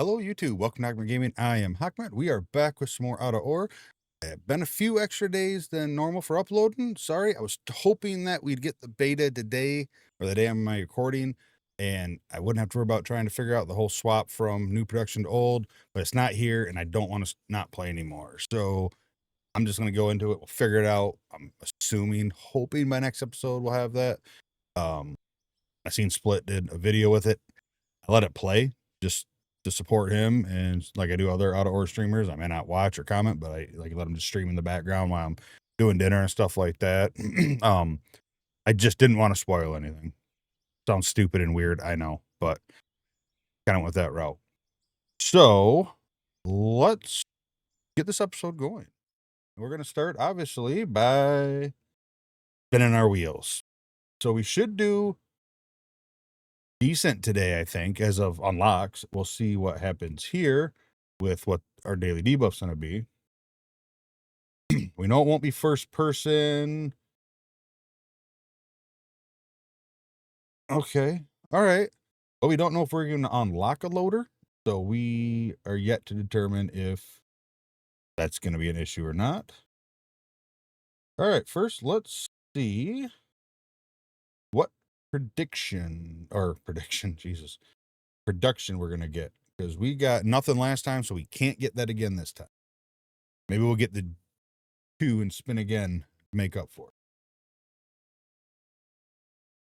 Hello, YouTube. Welcome to Hockman Gaming. I am Hockman. We are back with some more Out of Ore. Been a few extra days than normal for uploading. Sorry, I was hoping that we'd get the beta today or the day of my recording, and I wouldn't have to worry about trying to figure out the whole swap from new production to old. But it's not here, and I don't want to not play anymore. So I'm just going to go into it. We'll figure it out. I'm hoping my next episode will have that. I seen Split did a video with it. I let it play just to support him, and like I do other Out of Ore streamers. I may not watch or comment, but I like let him just stream in the background while I'm doing dinner and stuff like that. I just didn't want to spoil anything. Sounds stupid and weird, I know, but kind of went that route. So let's get this episode going. We're gonna start obviously by spinning our wheels. So we should do decent today, I think, as of unlocks. We'll see what happens here with what our daily debuff's going to be. We know it won't be first person. Okay. All right. But we don't know if we're going to unlock a loader. So we are yet to determine if that's going to be an issue or not. All right. First, let's see what production we're going to get. Because we got nothing last time, so we can't get that again this time. Maybe we'll get the 2 and spin again to make up for it.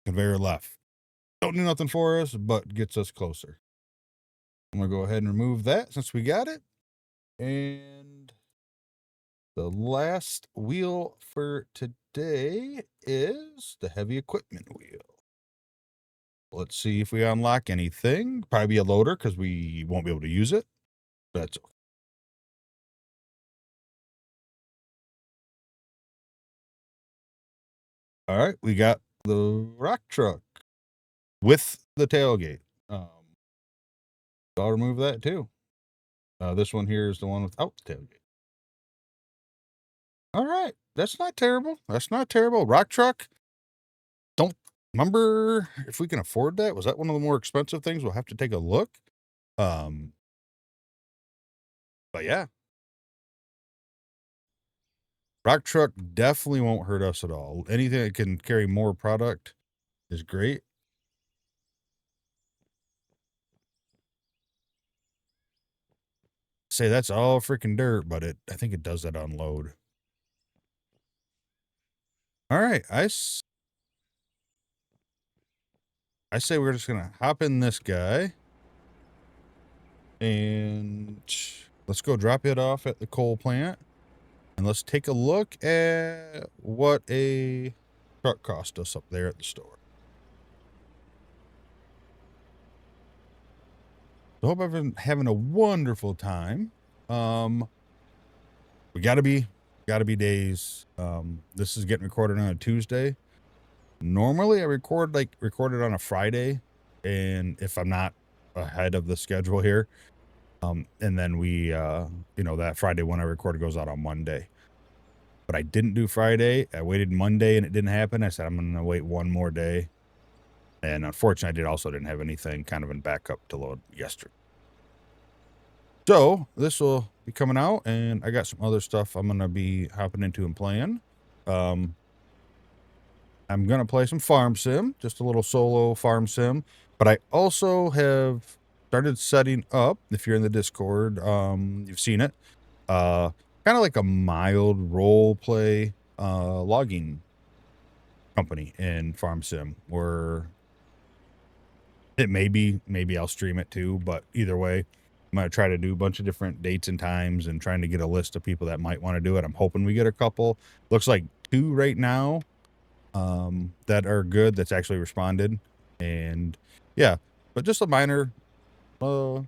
Conveyor left. Don't do nothing for us, but gets us closer. I'm going to go ahead and remove that since we got it. And the last wheel for today is the heavy equipment wheel. Let's see if we unlock anything. Probably be a loader because we won't be able to use it. That's okay. All right, we got the rock truck with the tailgate. I'll remove that too. This one here is the one without the tailgate. All right, that's not terrible. That's not terrible. Rock truck. Don't remember if we can afford that. Was that one of the more expensive things? We'll have to take a look. But yeah, rock truck definitely won't hurt us at all. Anything that can carry more product is great. Say that's all freaking dirt, but I think it does that on load. All right, I say we're just gonna hop in this guy and let's go drop it off at the coal plant, and let's take a look at what a truck cost us up there at the store. I hope I've been having a wonderful time. We gotta be days. This is getting recorded on a Tuesday. Normally I record it on a Friday, and if I'm not ahead of the schedule here, and then we that Friday when I record goes out on Monday. But I didn't do Friday. I waited Monday and it didn't happen. I said I'm gonna wait one more day. And unfortunately, I didn't have anything kind of in backup to load yesterday. So this will be coming out, and I got some other stuff I'm gonna be hopping into and playing. I'm gonna play some farm sim, just a little solo farm sim. But I also have started setting up. If you're in the Discord, you've seen it. Kind of like a mild role play logging company in farm sim, where it maybe I'll stream it too, but either way, I'm going to try to do a bunch of different dates and times and trying to get a list of people that might want to do it. I'm hoping we get a couple. Looks like 2 right now that are good, that's actually responded. And yeah, but just a minor role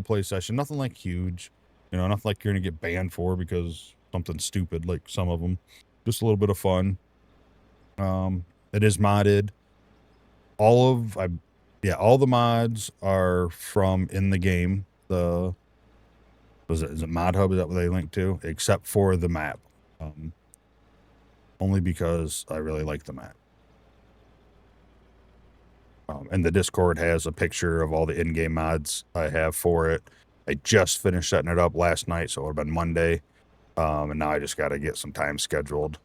play session, nothing like huge, nothing like you're going to get banned for because something stupid like some of them. Just a little bit of fun. It is modded. All the mods are from in the game. Is it Mod Hub? Is that what they link to? Except for the map. Only because I really like the map. And the Discord has a picture of all the in-game mods I have for it. I just finished setting it up last night, so it would have been Monday. And now I just got to get some time scheduled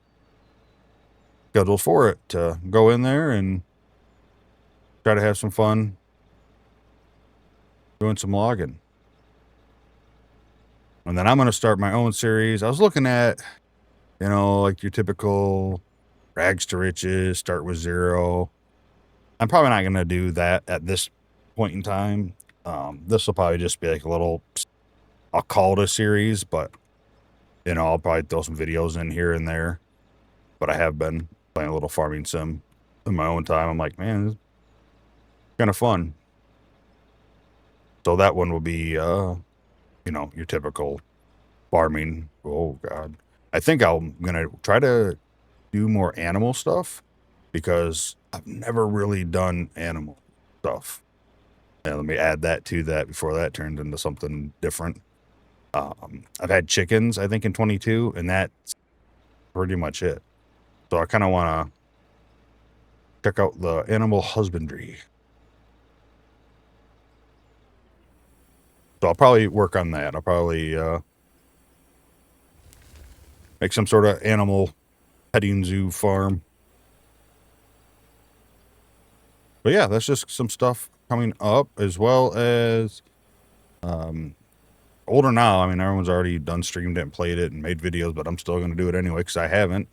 for it to go in there and try to have some fun doing some logging. And then I'm going to start my own series. I was looking at, like your typical rags to riches, start with 0. I'm probably not going to do that at this point in time. This will probably just be like a little, I'll call it a series, but, I'll probably throw some videos in here and there. But I have been playing a little farming sim in my own time. I'm like, man, it's kind of fun. So that one will be, your typical farming. Oh, God. I think I'm going to try to do more animal stuff because I've never really done animal stuff. And let me add that to that before that turned into something different. I've had chickens, I think, in 22, and that's pretty much it. So I kind of want to check out the animal husbandry. So I'll probably work on that. I'll probably make some sort of animal petting zoo farm. But yeah, that's just some stuff coming up, as well as older now. I mean, everyone's already done streamed it and played it and made videos, but I'm still going to do it anyway because I haven't.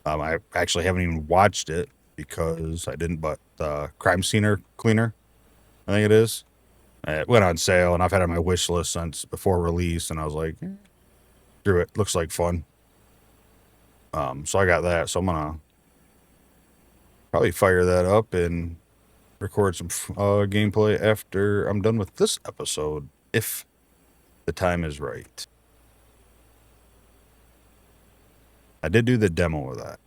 I actually haven't even watched it because I didn't, but Crime Scene Cleaner, I think it is. It went on sale, and I've had it on my wish list since before release, and I was like, screw it. Looks like fun. So I got that, so I'm going to probably fire that up and record some gameplay after I'm done with this episode, if the time is right. I did do the demo of that.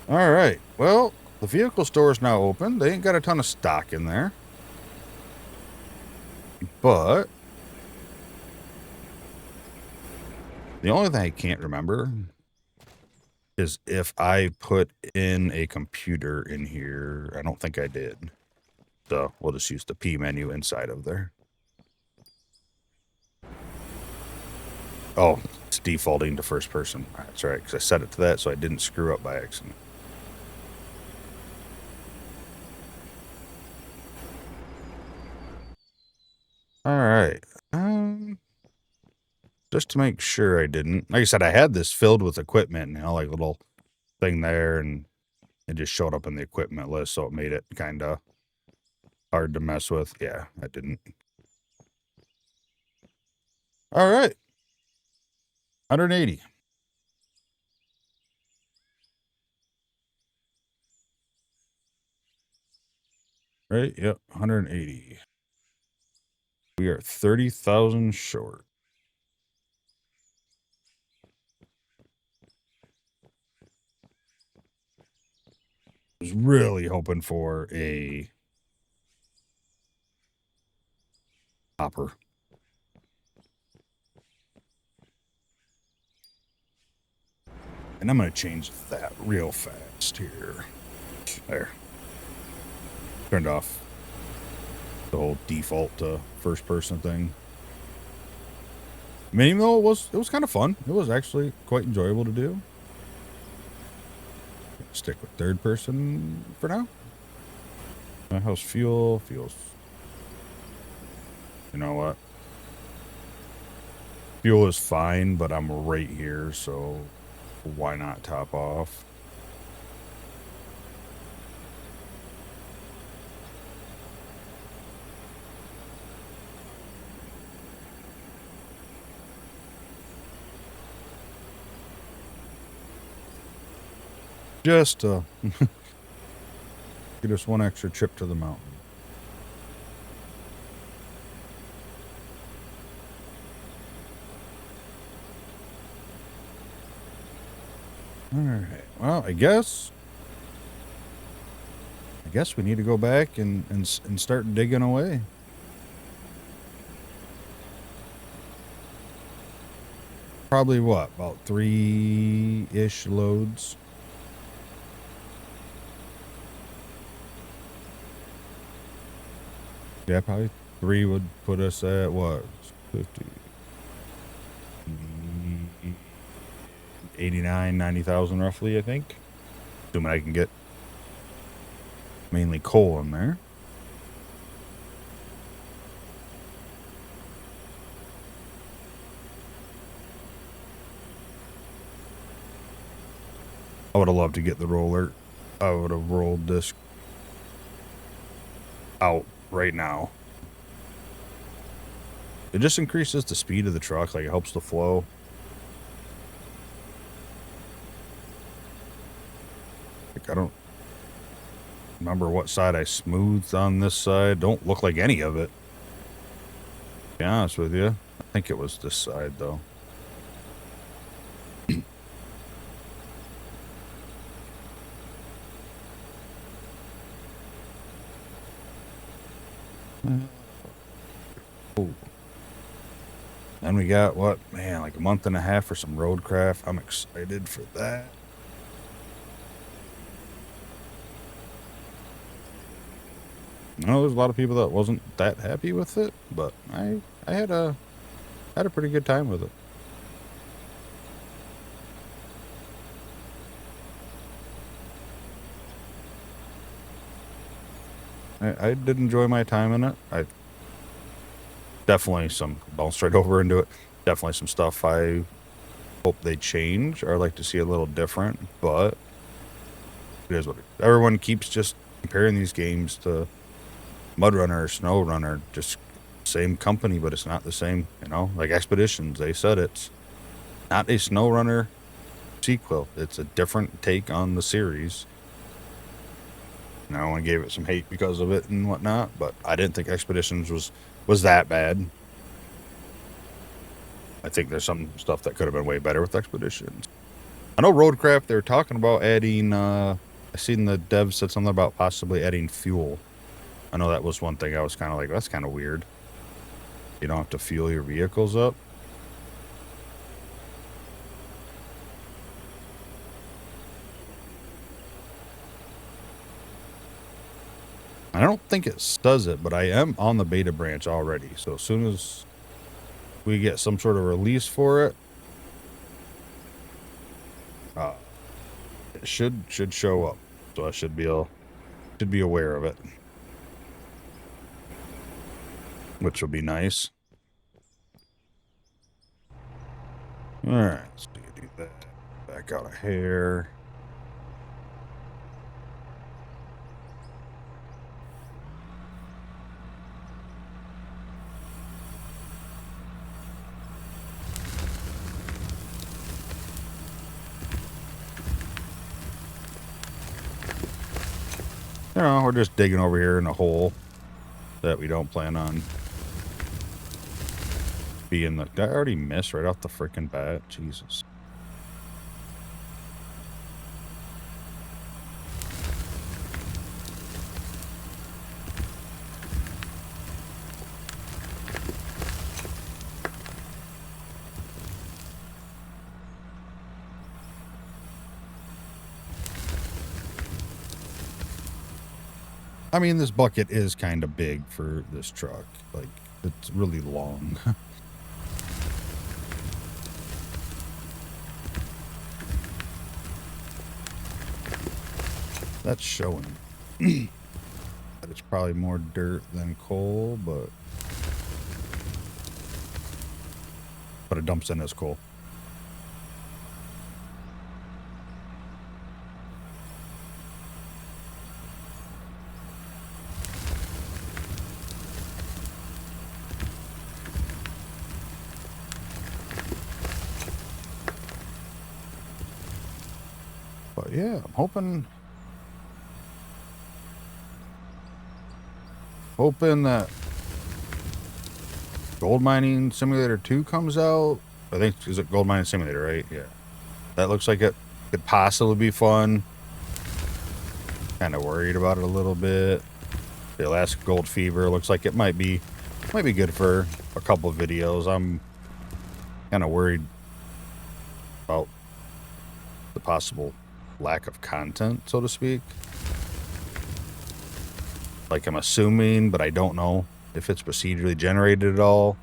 All right. Well, the vehicle store is now open. They ain't got a ton of stock in there. But the only thing I can't remember is if I put in a computer in here. I don't think I did. So we'll just use the P menu inside of there. Oh, it's defaulting to first person. That's right, because I set it to that so I didn't screw up by accident. All right. Just to make sure I didn't. Like I said, I had this filled with equipment, like a little thing there, and it just showed up in the equipment list, so it made it kind of hard to mess with. Yeah, I didn't. All right. 180. Right? Yep, 180. We are 30,000 short. I was really hoping for a hopper. And I'm going to change that real fast here. There. Turned off the whole default first person thing. I mean, even though it was kind of fun. It was actually quite enjoyable to do. Stick with third person for now. How's fuel? Fuel's... You know what? Fuel is fine, but I'm right here, so why not top off? Just get us one extra trip to the mountain. All right. Well, I guess we need to go back and start digging away. Probably what, about 3-ish loads. Yeah, probably 3 would put us at what? 50, 89, 90,000 roughly, I think. Assuming I can get mainly coal in there. I would have loved to get the roller. I would have rolled this out right now. It just increases the speed of the truck, like it helps the flow. Like I don't remember what side I smoothed on this side. Don't look like any of it. To be honest with you. I think it was this side though. Oh. Then we got what, man, like a month and a half for some roadcraft. I'm excited for that. I know there's a lot of people that wasn't that happy with it, but I had a pretty good time with it. I did enjoy my time in it. I definitely some bounced straight over into it. Definitely some stuff I hope they change or I'd like to see a little different, but it is what everyone keeps just comparing these games to Mud Runner or Snow Runner, just same company, but it's not the same, you know, like Expeditions. They said it's not a Snow Runner sequel. It's a different take on the series. No one gave it some hate because of it and whatnot, but I didn't think Expeditions was that bad. I think there's some stuff that could have been way better with Expeditions. I know Roadcraft, they're talking about adding, I seen the devs said something about possibly adding fuel. I know that was one thing I was kind of like, that's kind of weird. You don't have to fuel your vehicles up. I don't think it does it, but I am on the beta branch already. So as soon as we get some sort of release for it, it should show up. So I should be aware of it, which will be nice. All right, let's do that. Back out a hair. You know, we're just digging over here in a hole that we don't plan on being the. Did I already miss right off the freaking bat? Jesus. I mean, this bucket is kind of big for this truck. Like, it's really long. That's showing. That it's probably more dirt than coal, but it dumps in as coal. But yeah, I'm hoping that Gold Mining Simulator 2 comes out. I think, is it Gold Mining Simulator, right? Yeah. That looks like it could possibly be fun. Kind of worried about it a little bit. The Alaska Gold Fever looks like it might be good for a couple of videos. I'm kind of worried about the possible lack of content, so to speak. Like, I'm assuming, but I don't know if it's procedurally generated at all.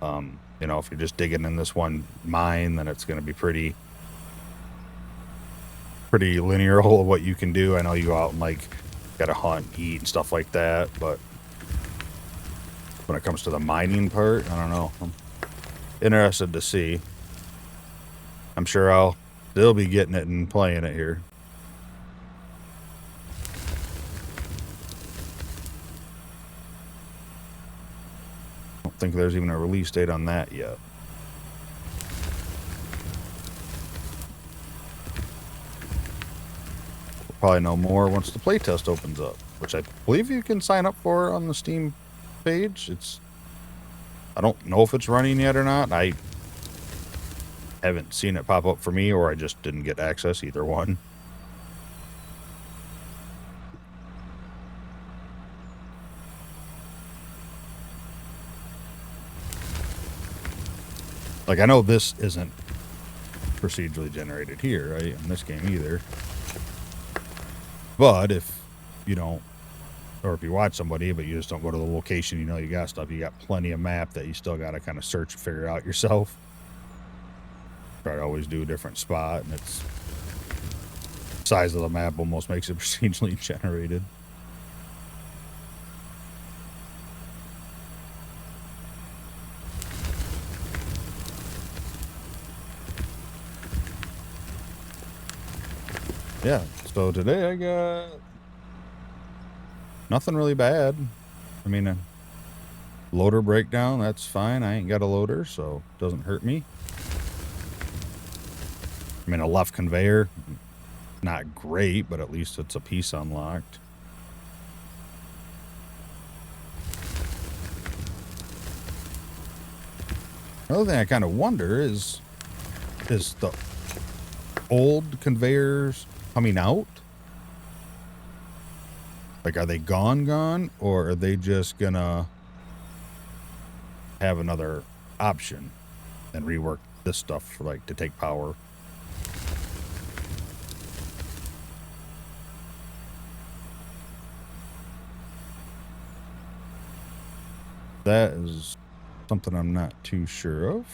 You know, if you're just digging in this one mine, then it's going to be pretty linear of what you can do. I know you go out and, like, gotta hunt, eat, and stuff like that, but when it comes to the mining part, I don't know. I'm interested to see. I'm sure I'll still be getting it and playing it here. I don't think there's even a release date on that yet. We'll probably know more once the playtest opens up, which I believe you can sign up for on the Steam page. I don't know if it's running yet or not. I haven't seen it pop up for me, or I just didn't get access, either one. Like, I know this isn't procedurally generated here, right, in this game either. But if you don't, or if you watch somebody, but you just don't go to the location, you know you got stuff, you got plenty of map that you still got to kind of search and figure out yourself. Try to always do a different spot, and it's size of the map almost makes it procedurally generated. Yeah, so today I got nothing really bad. I mean, a loader breakdown, that's fine. I ain't got a loader, so it doesn't hurt me. I mean, a left conveyor, not great, but at least it's a piece unlocked. Another thing I kind of wonder is the old conveyors coming out? Like, are they gone, or are they just gonna have another option and rework this stuff for, like, to take power? That is something I'm not too sure of.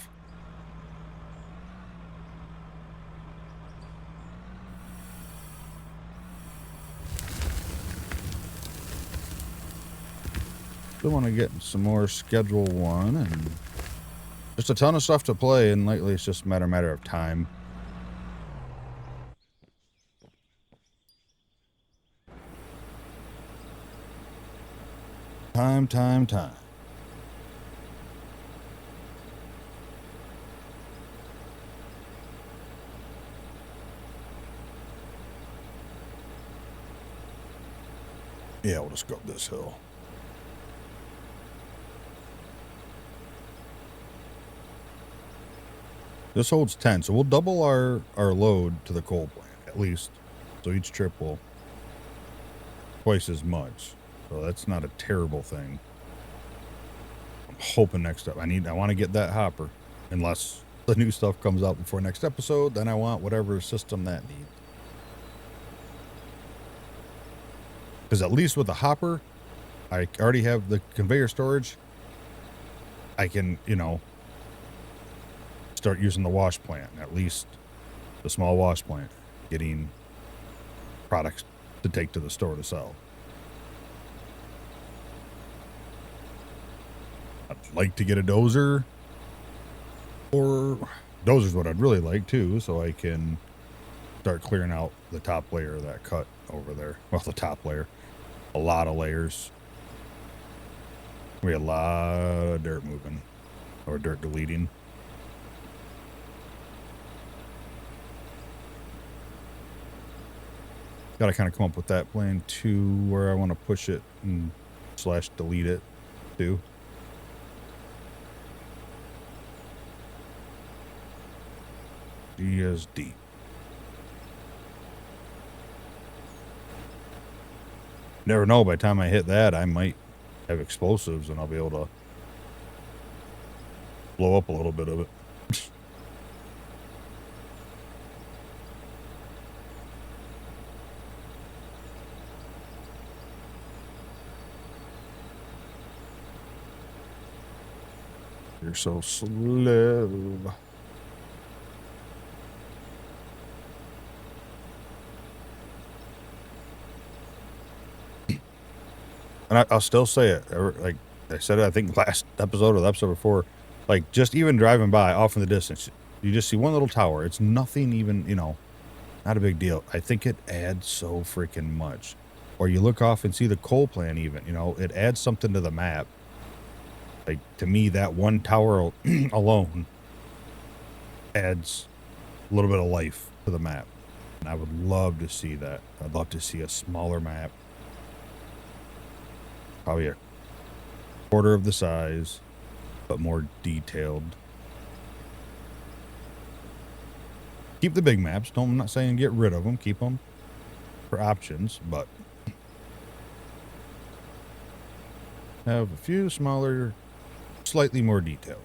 Still want to get some more Schedule 1, and just a ton of stuff to play, and lately it's just a matter of time. Time. Yeah, we'll just go up this hill. This holds 10, so we'll double our load to the coal plant, at least. So each trip will twice as much. So that's not a terrible thing. I'm hoping next up, I want to get that hopper. Unless the new stuff comes out before next episode, then I want whatever system that needs. Because at least with the hopper, I already have the conveyor storage. I can, you know, start using the wash plant, at least the small wash plant, getting products to take to the store to sell. I'd like to get a dozer, or dozer's what I'd really like too, so I can start clearing out the top layer of that cut over there. Well, the top layer, a lot of layers. We had a lot of dirt moving, or dirt deleting. Got to kind of come up with that plan too, where I want to push it and / delete it too. DSD. Never know, by the time I hit that, I might have explosives and I'll be able to blow up a little bit of it. You're so slow. And I'll still say it. Like I said, I think last episode or the episode before, like just even driving by off in the distance, you just see one little tower. It's nothing even, not a big deal. I think it adds so freaking much. Or you look off and see the coal plant even, it adds something to the map. Like to me, that one tower alone adds a little bit of life to the map. And I would love to see that. I'd love to see a smaller map. Probably a quarter of the size, but more detailed. Keep the big maps. I'm not saying get rid of them. Keep them for options, but have a few smaller, slightly more detailed.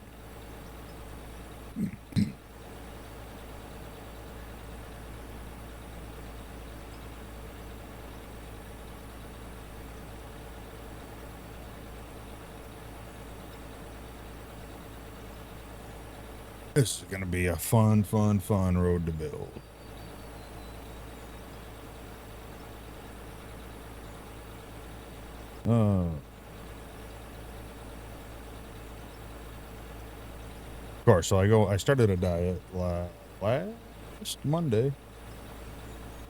This is going to be a fun road to build. Of course, so I started a diet last Monday.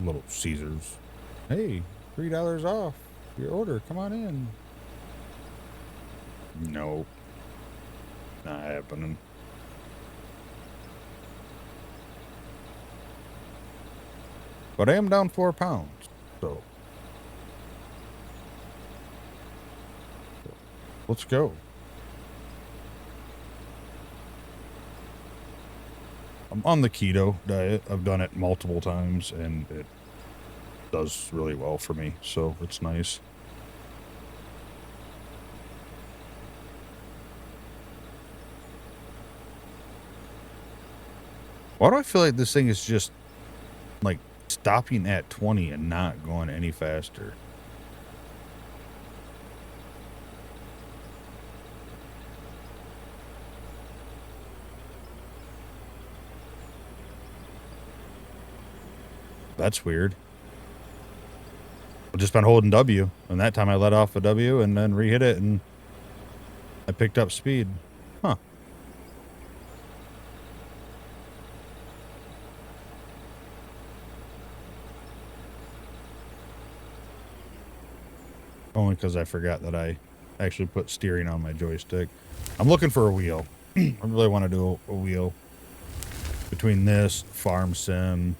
Little Caesars. Hey, $3 off your order. Come on in. Nope. Not happening. But I am down 4 pounds, so let's go. I'm on the keto diet. I've done it multiple times, and it does really well for me, so it's nice. Why do I feel like this thing is just like stopping at 20 and not going any faster? That's weird. I've just been holding W, and that time I let off a W and then re-hit it, and I picked up speed. Huh. Only because I forgot that I actually put steering on my joystick. I'm looking for a wheel. I really want to do a wheel. Between this, Farm Sim,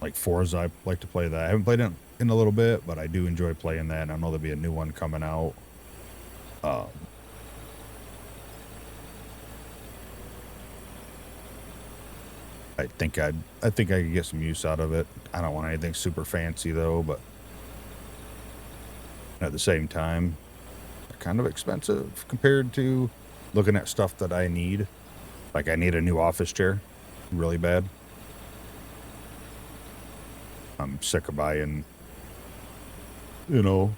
like Forza, I like to play that. I haven't played it in a little bit, but I do enjoy playing that. And I know there'll be a new one coming out. I think I could get some use out of it. I don't want anything super fancy though, but at the same time, they're kind of expensive compared to looking at stuff that I need. Like I need a new office chair really bad. I'm sick of buying, little,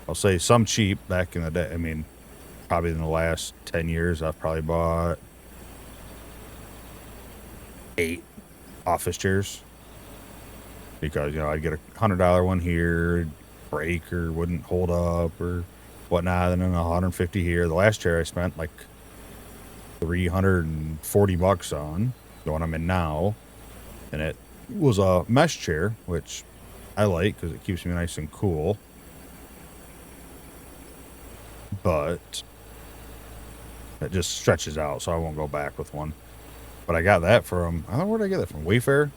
I'll say some cheap back in the day. I mean, probably in the last 10 years, I've probably bought 8 office chairs because, I'd get a $100 one here, break or wouldn't hold up or whatnot, and then 150 here. The last chair I spent like $340 on, the one I'm in now, and it was a mesh chair, which I like because it keeps me nice and cool. But it just stretches out, so I won't go back with one. But I got that from, I don't know where did I get that from, Wayfair?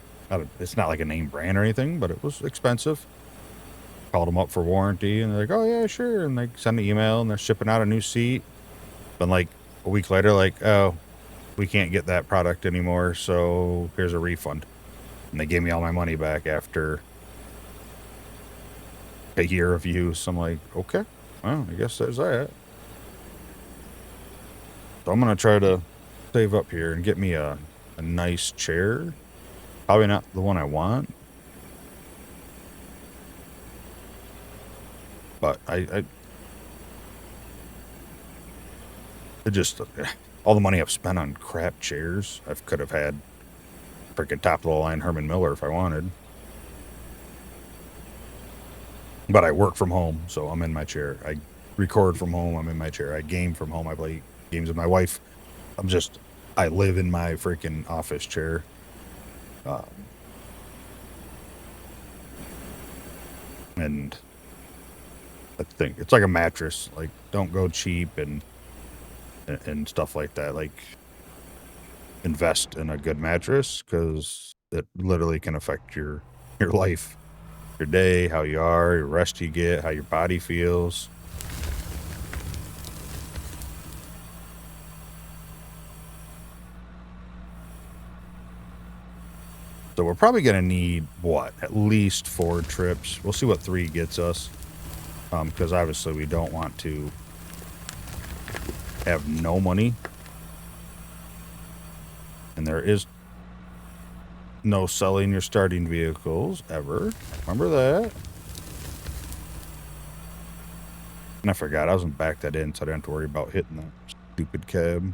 It's not like a name brand or anything, but it was expensive. Called them up for warranty, and they're like, oh yeah, sure. And they send an email, and they're shipping out a new seat. But like a week later, like, oh, we can't get that product anymore, so here's a refund. And they gave me all my money back after a year of use. I'm like, okay, well, I guess there's that. So I'm going to try to save up here and get me a nice chair. Probably not the one I want. But It just all the money I've spent on crap chairs. I could have had freaking top of the line Herman Miller if I wanted. But I work from home, so I'm in my chair. I record from home. I'm in my chair. I game from home. I play games with my wife. I live in my freaking office chair. And I think it's like a mattress. Like, don't go cheap and stuff like that. Like, invest in a good mattress because it literally can affect your life, your day, how you are, your rest you get, how your body feels. So we're probably going to need, what, at least 4 trips. We'll see what 3 gets us. Because obviously we don't want to have no money. And there is no selling your starting vehicles, ever. Remember that? And I forgot, I wasn't back that in, so I didn't have to worry about hitting that stupid cab.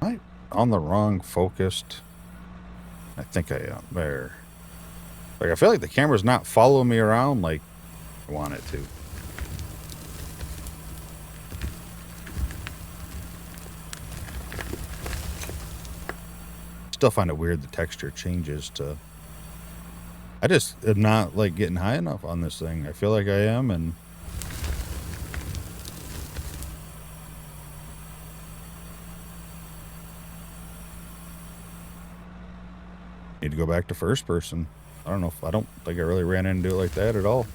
Am I on the wrong focused? I think I am. There. Like, I feel like the camera's not following me around like I want it to. Still find it weird the texture changes to... I just am not, like, getting high enough on this thing. I feel like I am, and... need to go back to first person. I don't think I really ran into it like that at all.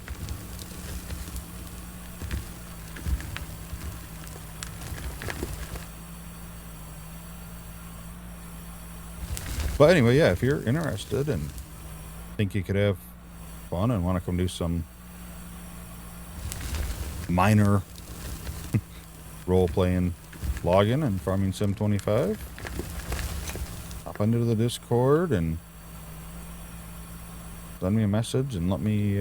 But anyway, yeah, if you're interested and think you could have fun and want to come do some minor role-playing login and Farming Sim 25, hop into the Discord and send me a message and let me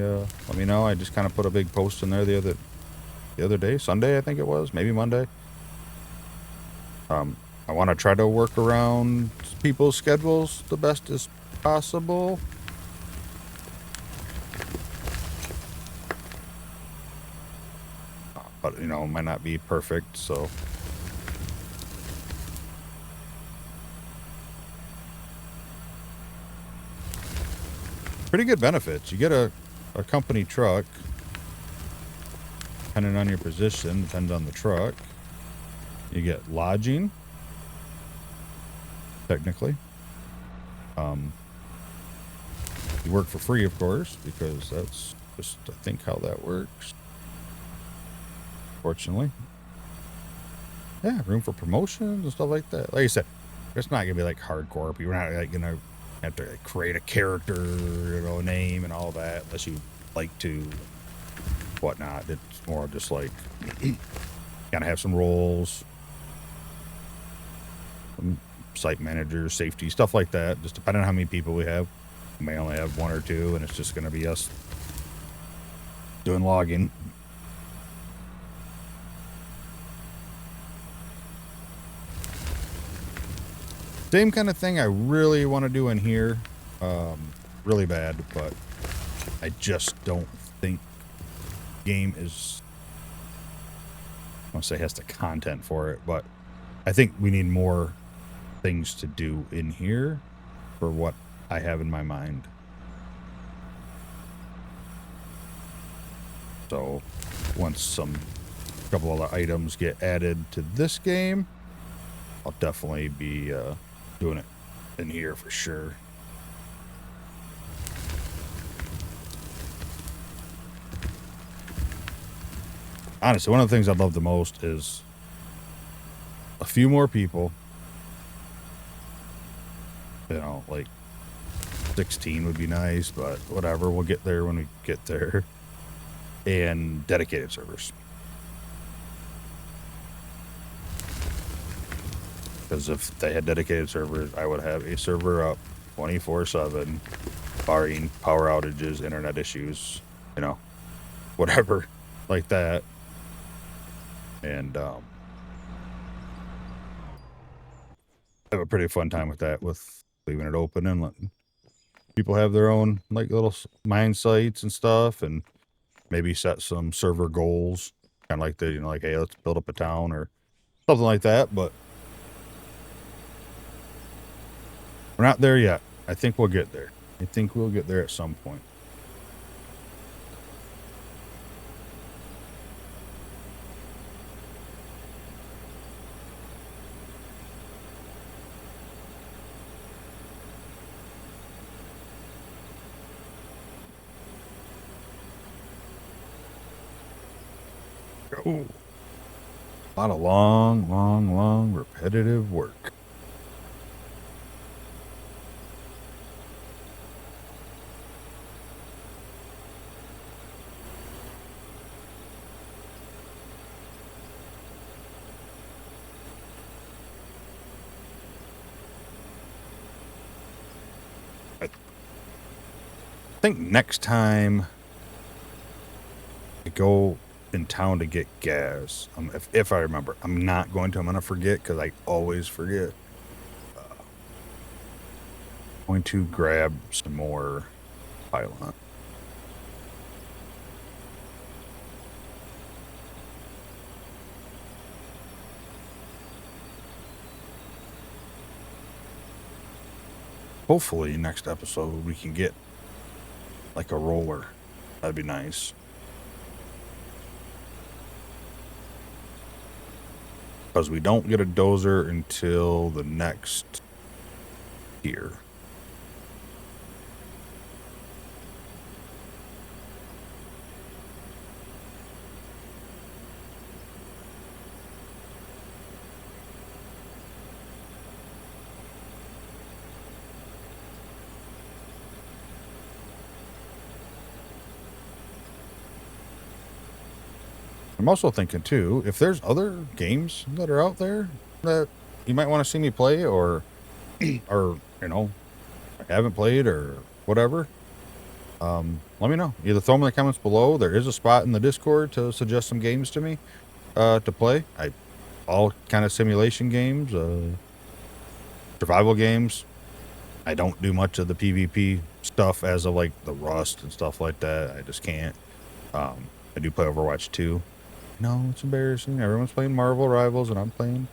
know. I just kind of put a big post in there the other day, Sunday I think it was, maybe Monday. I want to try to work around people's schedules the best as possible. But, it might not be perfect, so... Pretty good benefits. You get a company truck, depending on your position, depends on the truck. You get lodging, technically. You work for free, of course, because that's just, I think, how that works. Fortunately. Yeah, room for promotions and stuff like that. Like I said, it's not going to be like hardcore. You're not like going to have to like, create a character, name and all that, unless you like to, whatnot. It's more just like, gotta have some roles, some site managers, safety, stuff like that. Just depending on how many people we have. We may only have 1 or 2, and it's just going to be us doing logging. Same kind of thing I really want to do in here. Really bad, but I just don't think game is... I don't say has the content for it, but I think we need more things to do in here for what I have in my mind. So once a couple other items get added to this game, I'll definitely be doing it in here for sure. Honestly, one of the things I love the most is a few more people. You know, like 16 would be nice, but whatever. We'll get there when we get there. And dedicated servers. Because if they had dedicated servers, I would have a server up 24/7, barring power outages, internet issues, you know, whatever like that. And have a pretty fun time with that, with leaving it open and letting people have their own like little mine sites and stuff, and maybe set some server goals, kind of like the, you know, like, hey, let's build up a town or something like that. But we're not there yet. I think we'll get there. I think we'll get there at some point. Oh, a lot of long, repetitive work. I think next time I go in town to get gas, if I remember, I'm not going to. I'm going to forget because I always forget. Going to grab some more pylon. Hopefully next episode we can get like a roller. That'd be nice. Because we don't get a dozer until the next year. I'm also thinking too, if there's other games that are out there that you might want to see me play, or or you know, I haven't played or whatever, let me know. Either throw them in the comments below. There is a spot in the Discord to suggest some games to me to play. All kind of simulation games, survival games. I don't do much of the PvP stuff as of like the Rust and stuff like that. I just can't. I do play Overwatch 2. No, it's embarrassing. Everyone's playing Marvel Rivals and I'm playing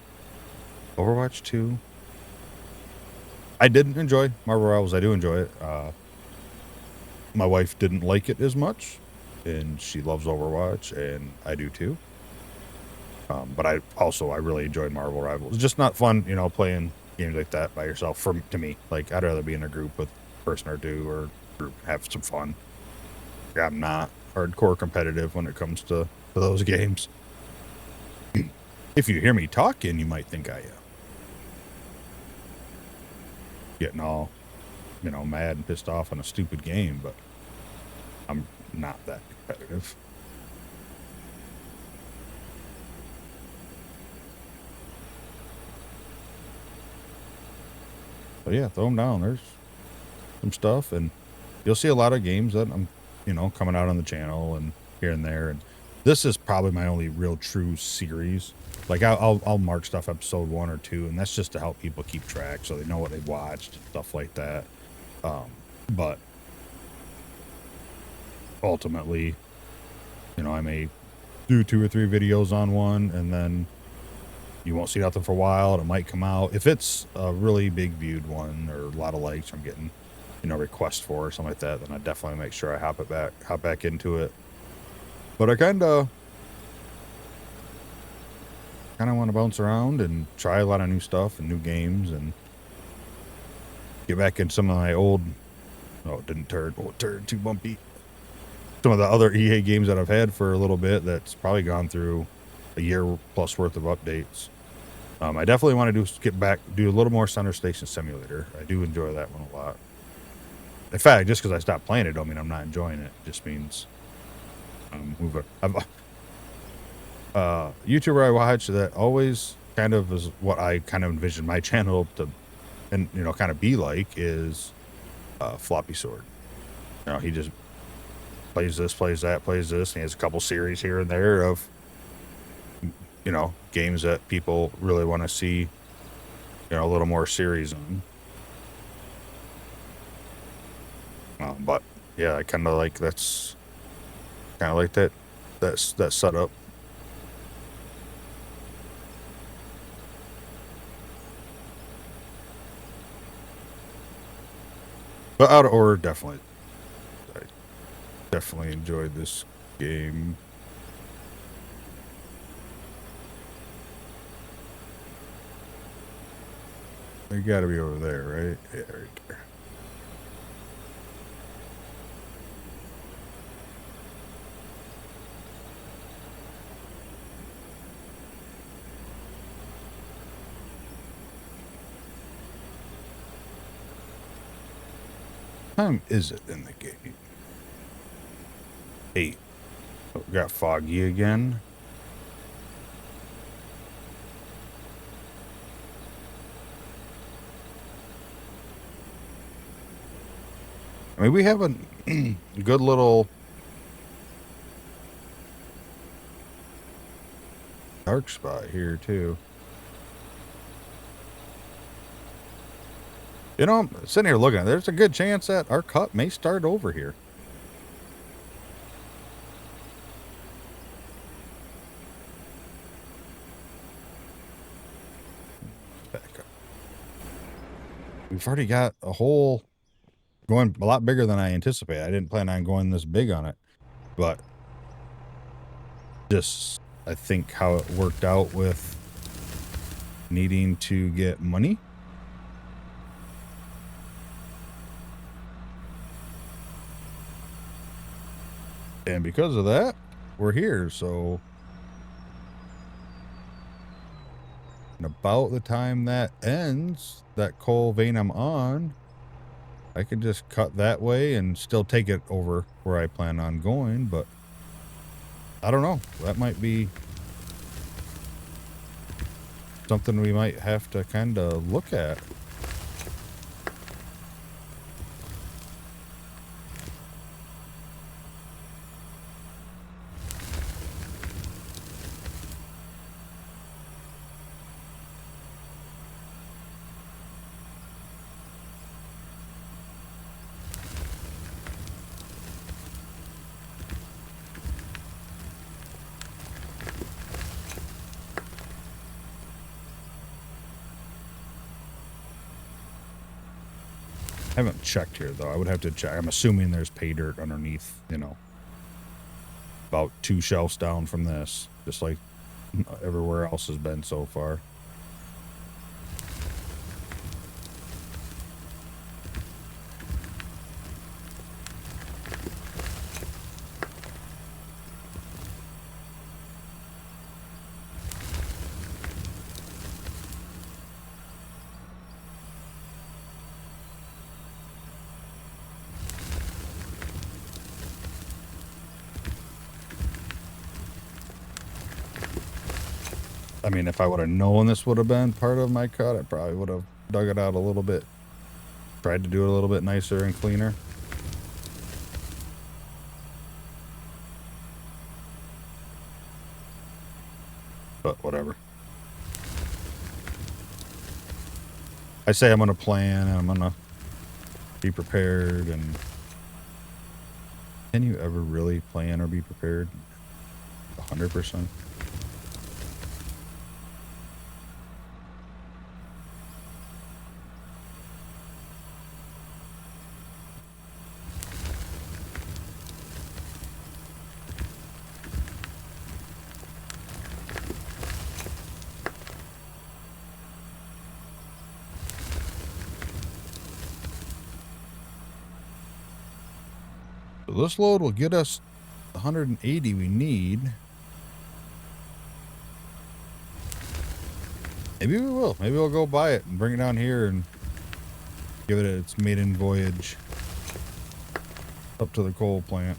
Overwatch 2. I did enjoy Marvel Rivals. I do enjoy it. My wife didn't like it as much, and she loves Overwatch, and I do too. But I really enjoyed Marvel Rivals. It's just not fun, you know, playing games like that by yourself. To me, like, I'd rather be in a group with a person or two, or group, have some fun. I'm not hardcore competitive when it comes to those games. If you hear me talking, you might think I am getting all, you know, mad and pissed off on a stupid game, but I'm not that competitive. But yeah, throw them down. There's some stuff, and you'll see a lot of games that I'm, you know, coming out on the channel and here and there. And this is probably my only real true series. Like, I'll mark stuff episode 1 or 2, and that's just to help people keep track so they know what they've watched, stuff like that. But ultimately, you know, I may do 2 or 3 videos on one, and then you won't see nothing for a while, and it might come out. If it's a really big viewed one or a lot of likes I'm getting, you know, requests for or something like that, then I definitely make sure I hop back into it. But I kind of want to bounce around and try a lot of new stuff and new games, and get back in some of my old, oh, it didn't turn, oh, it turned too bumpy. Some of the other EA games that I've had for a little bit that's probably gone through a year plus worth of updates. I definitely want to do a little more Center Station Simulator. I do enjoy that one a lot. In fact, just because I stopped playing it, don't mean I'm not enjoying it. It just means move it. YouTuber I watch that always kind of is what I kind of envision my channel to, and kind of be like is Floppy Sword. He just plays this, plays that, plays this, and he has a couple series here and there of games that people really want to see a little more series on. But yeah, I kind of like that setup. But out of order, I definitely enjoyed this game. They got to be over there, right? Yeah, right there. What time is it in the game? 8. Oh, we got foggy again. I mean, we have a good little dark spot here too. I'm sitting here looking. There's a good chance that our cut may start over here. Back up. We've already got a hole going a lot bigger than I anticipated. I didn't plan on going this big on it, but just I think how it worked out with needing to get money. And because of that, we're here. So about the time that ends, that coal vein I'm on, I could just cut that way and still take it over where I plan on going. But I don't know. That might be something we might have to kind of look at. I haven't checked here though. I would have to check. I'm assuming there's pay dirt underneath, about 2 shelves down from this, just like everywhere else has been so far. I mean, if I would have known this would have been part of my cut, I probably would have dug it out a little bit. Tried to do it a little bit nicer and cleaner. But whatever. I say I'm going to plan and I'm going to be prepared. And can you ever really plan or be prepared 100%? So this load will get us 180 we need. Maybe we will. Maybe we'll go buy it and bring it down here and give it its maiden voyage up to the coal plant.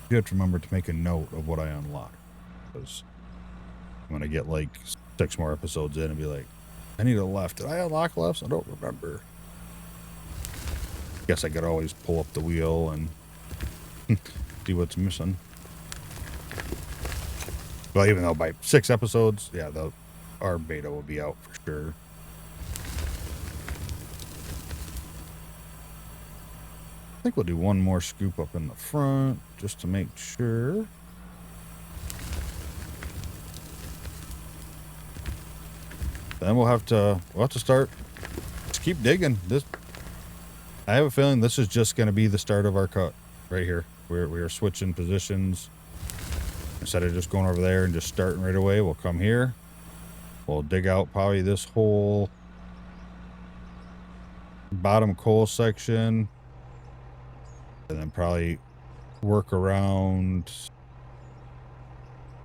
You have to remember to make a note of what I unlock, because I'm gonna get like 6 more episodes in and be like, I need a left. Did I unlock lefts? I don't remember. Guess I could always pull up the wheel and see what's missing. Well, even though by 6 episodes, yeah, our beta will be out for sure. I think we'll do one more scoop up in the front just to make sure. Then we'll have to start. Just keep digging. I have a feeling this is just going to be the start of our cut right here. We are switching positions. Instead of just going over there and just starting right away, we'll come here. We'll dig out probably this whole bottom coal section. And then probably work around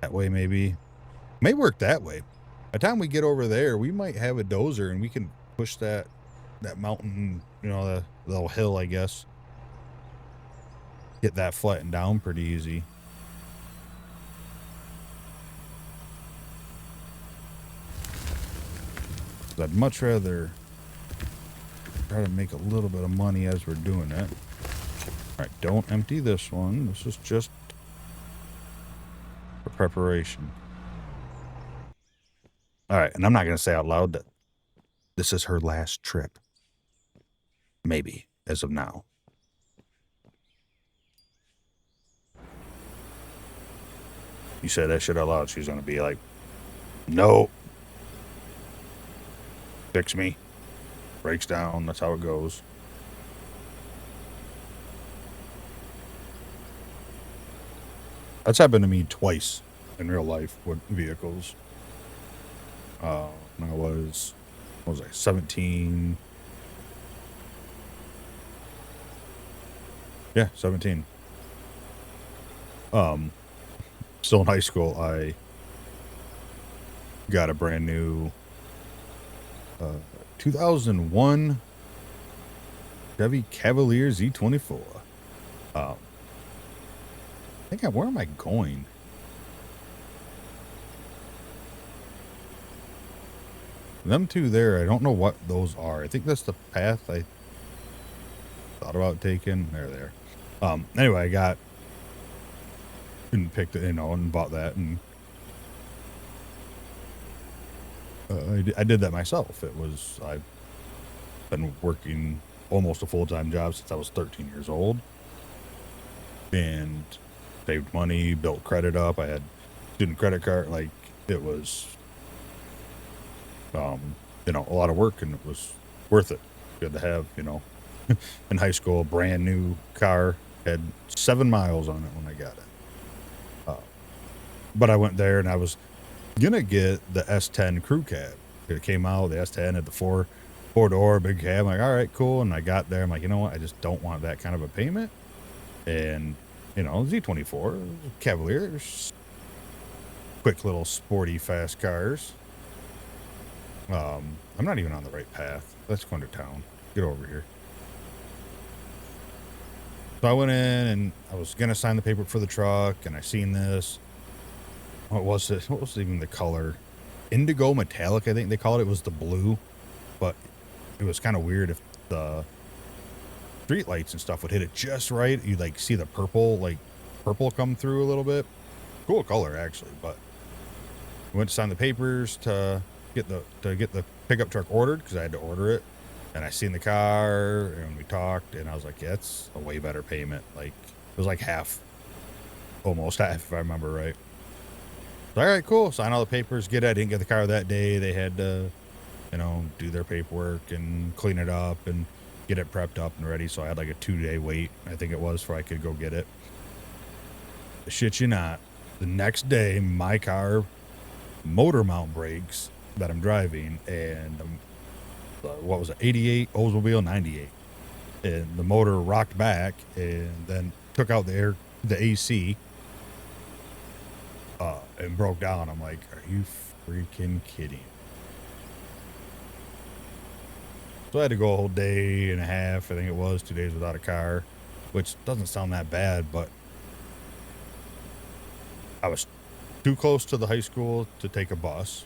that way maybe. May work that way. By the time we get over there, we might have a dozer and we can push that mountain, you know, the little hill, I guess. Get that flattened down pretty easy. I'd much rather try to make a little bit of money as we're doing it. All right, don't empty this one. This is just for preparation. All right, and I'm not going to say out loud that this is her last trip. Maybe, as of now. You say that shit out loud, she's going to be like, no. Fix me. Breaks down. That's how it goes. That's happened to me twice in real life with vehicles. When I was, what was I, 17? Yeah, 17. Still in high school, I got a brand new 2001 Chevy Cavalier Z24. I think where am I going? Them two there, I don't know what those are. I think that's the path I thought about taking. There they are. Anyway, I got and picked it, you know, and bought that, and I did that myself. I've been working almost a full-time job since I was 13 years old, and saved money, built credit up. I had student credit card. Like, it was, you know, a lot of work, and it was worth it. Good to have, you know, in high school, a brand new car, had 7 miles on it when I got it. But I went there and I was gonna get the S10 crew cab. It came out, the S10 had the four-door big cab. I'm like, all right, cool. And I got there, I'm like, you know what? I just don't want that kind of a payment. And, you know, Z24, Cavaliers, quick little sporty fast cars. I'm not even on the right path. Let's go into town. Get over here. So I went in and I was gonna sign the paper for the truck, and I seen this. What was this? What was even the color? Indigo metallic, I think they called it. It was the blue, but it was kind of weird if the street lights and stuff would hit it just right. You'd like see the purple come through a little bit. Cool color actually, but I went to sign the papers to get the pickup truck ordered because I had to order it. And I seen the car and we talked, and I was like, yeah, it's a way better payment. Like, it was like half, almost half, if I remember right. So, all right, cool. Sign all the papers. I didn't get the car that day. They had to, you know, do their paperwork and clean it up and get it prepped up and ready. So I had like a 2-day wait, I think it was, before I could go get it. Shit you not. The next day, my car motor mount breaks that I'm driving, and what was it, 88 Oldsmobile 98. and the motor rocked back and then took out the AC, and broke down. I'm like, are you freaking kidding? So I had to go a whole day and a half, I think it was, 2 days without a car, which doesn't sound that bad, but I was too close to the high school to take a bus.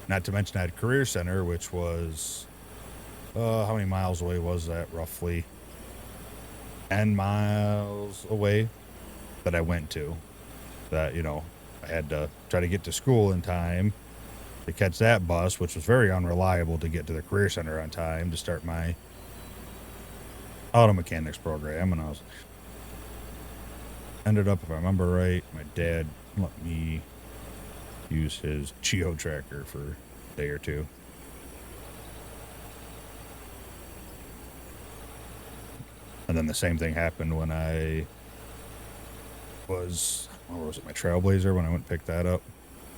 Not to mention I had Career Center, which was, how many miles away was that roughly? 10 miles away that I went to. That, I had to try to get to school in time to catch that bus, which was very unreliable to get to the Career Center on time to start my auto mechanics program. And ended up, if I remember right, my dad let me use his Geo tracker for a day or two. And then the same thing happened when I was, what was it, my Trailblazer, when I went to pick that up.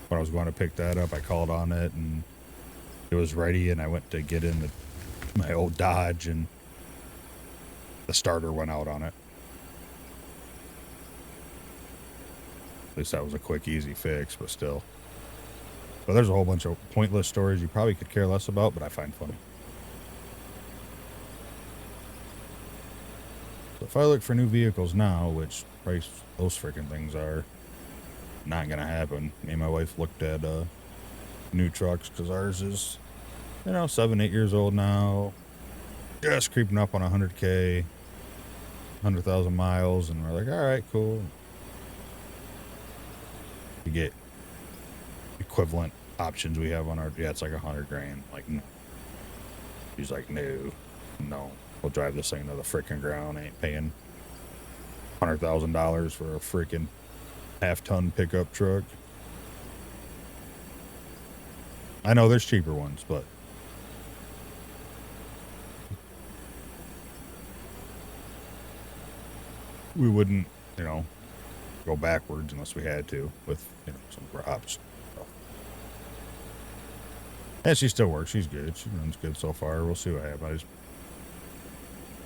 When I was going to pick that up, I called on it and it was ready, and I went to get in my old Dodge, and the starter went out on it. At least that was a quick, easy fix, but still. But there's a whole bunch of pointless stories you probably could care less about, but I find funny. So if I look for new vehicles now, which price those freaking things are not going to happen. Me and my wife looked at new trucks because ours is, 7, 8 years old now. Just creeping up on 100K, 100,000 miles. And we're like, all right, cool. To get equivalent options we have on our, it's like $100,000. Like, no. She's like, no, we'll drive this thing to the freaking ground. I ain't paying $100,000 for a freaking half-ton pickup truck. I know there's cheaper ones, but we wouldn't, go backwards unless we had to with, some of our options. And she still works. She's good. She runs good so far. We'll see what happens.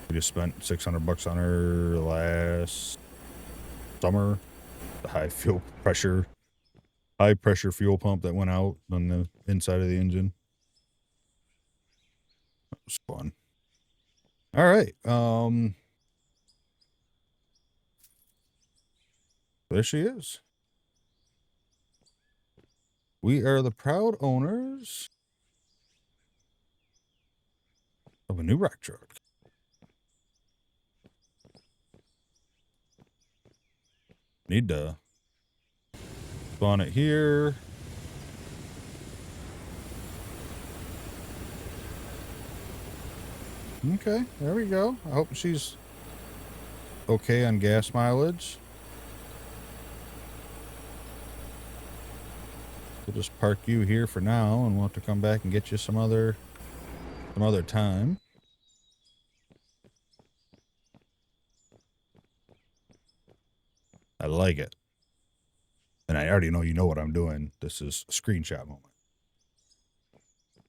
We just spent $600 on her last summer. The high pressure fuel pump that went out on the inside of the engine. That was fun. All right. There she is. We are the proud owners of a new rock truck. Need to spawn it here. Okay, there we go. I hope she's okay on gas mileage. We'll just park you here for now, and we'll have to come back and get you some other time. I like it. And I already know you know what I'm doing. This is a screenshot moment.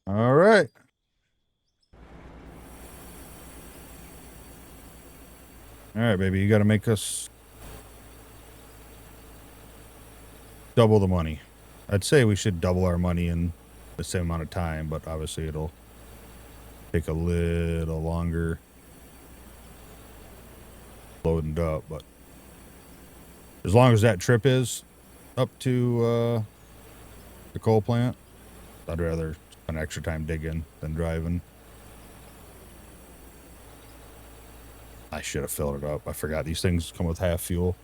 All right. All right, baby. You got to make us double the money. I'd say we should double our money in the same amount of time, but obviously it'll take a little longer loading up. But as long as that trip is up to the coal plant, I'd rather spend extra time digging than driving. I should have filled it up. I forgot these things come with half fuel.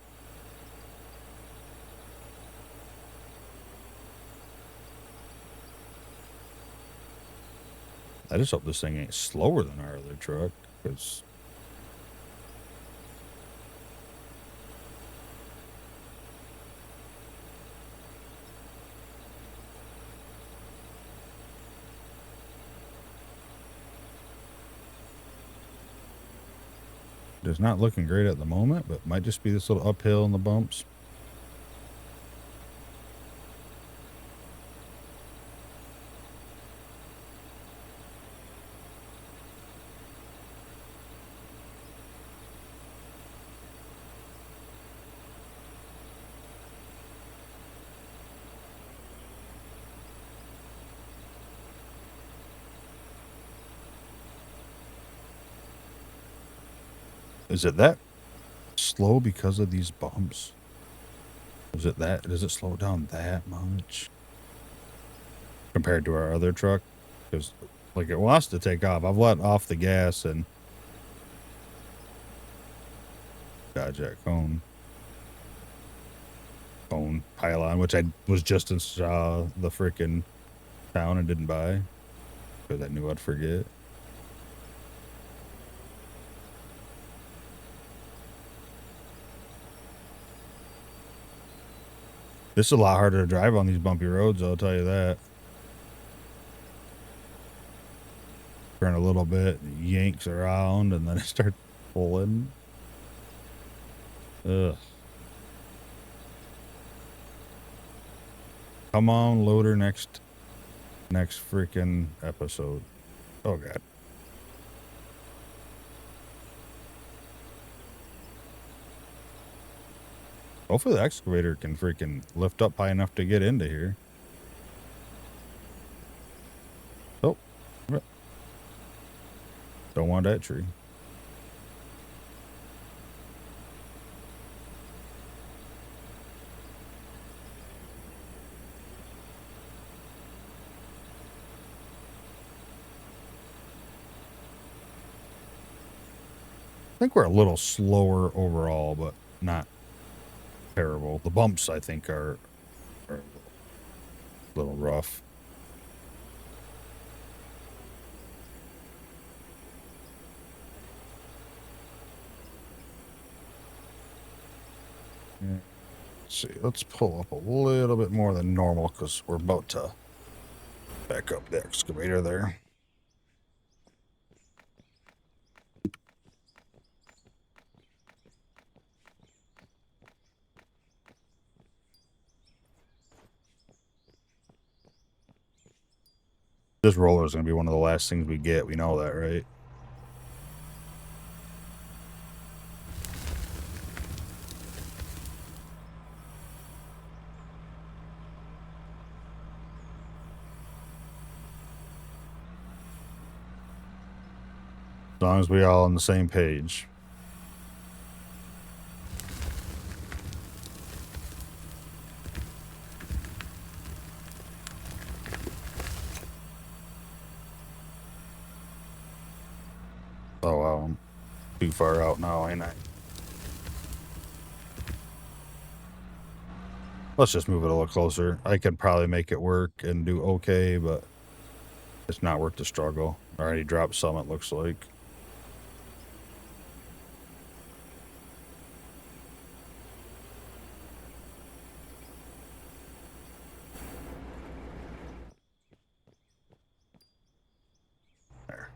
I just hope this thing ain't slower than our other truck, because it's not looking great at the moment, but might just be this little uphill in the bumps. Is it that slow because of these bumps? Is it that? Does it slow down that much compared to our other truck? Because like it wants to take off. I've let off the gas and dodge that cone pylon, which I was just in the freaking town and didn't buy because I knew I'd forget. This is a lot harder to drive on these bumpy roads, I'll tell you that. Turn a little bit, yanks around, and then it starts pulling. Ugh. Come on, loader, next freaking episode. Oh, God. Hopefully the excavator can freaking lift up high enough to get into here. Oh. Don't want that tree. I think we're a little slower overall, but not terrible. The bumps, I think, are a little rough. Yeah. Let's see. Let's pull up a little bit more than normal because we're about to back up the excavator there. This roller is going to be one of the last things we get. We know that, right? As long as we all on the same page. Oh, wow. I'm too far out now, ain't I? Let's just move it a little closer. I could probably make it work and do okay, but it's not worth the struggle. Already dropped some, it looks like. There.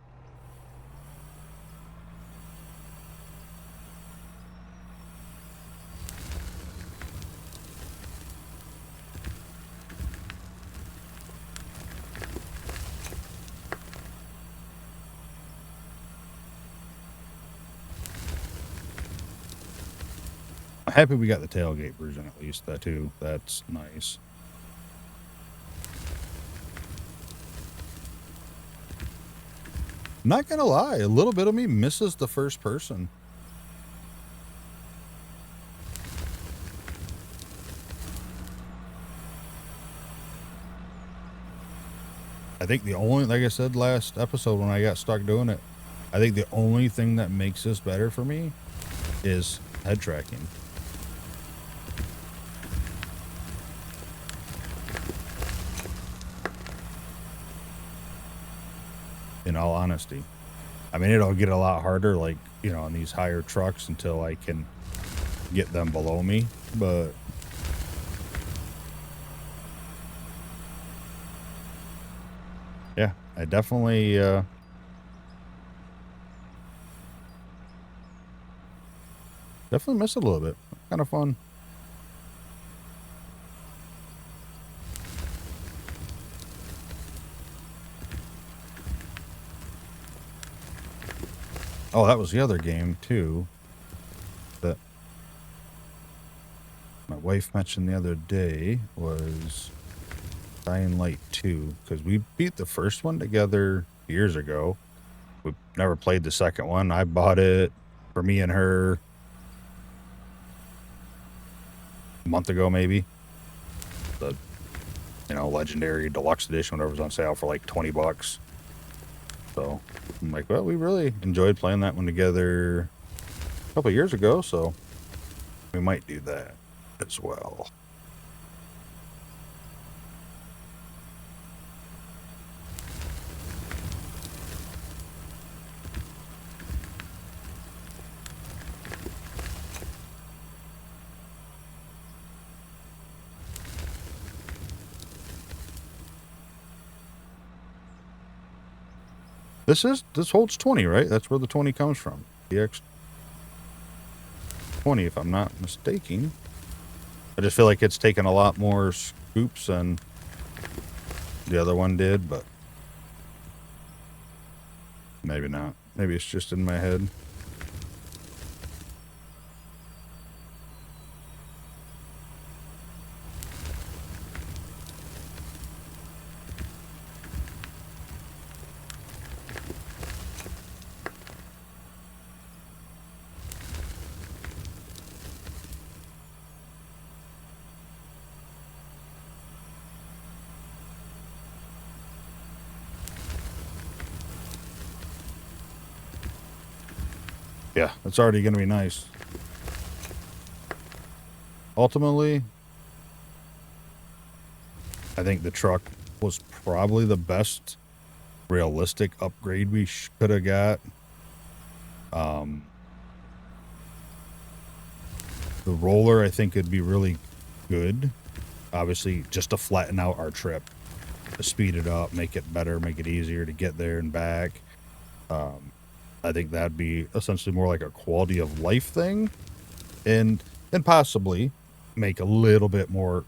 I'm happy we got the tailgate version at least, that too. That's nice. Not gonna lie, a little bit of me misses the first person. I think the only, like I said last episode when I got stuck doing it, I think the only thing that makes this better for me is head tracking. In all honesty. I mean, it'll get a lot harder, like, you know, on these higher trucks until I can get them below me, but yeah, I definitely, definitely miss it a little bit. Kind of fun. Oh, that was the other game too that my wife mentioned the other day was Dying Light 2, because we beat the first one together years ago. We never played the second one. I bought it for me and her a month ago, maybe. The, legendary deluxe edition, whatever was on sale for like $20. So I'm like, well, we really enjoyed playing that one together a couple years ago, so we might do that as well. This holds 20, right? That's where the 20 comes from. The X20, if I'm not mistaken. I just feel like it's taken a lot more scoops than the other one did, but maybe not. Maybe it's just in my head. Yeah, it's already going to be nice. Ultimately, I think the truck was probably the best realistic upgrade we could have got. The roller, I think, would be really good. Obviously, just to flatten out our trip, to speed it up, make it better, make it easier to get there and back. I think that'd be essentially more like a quality of life thing, and possibly make a little bit more,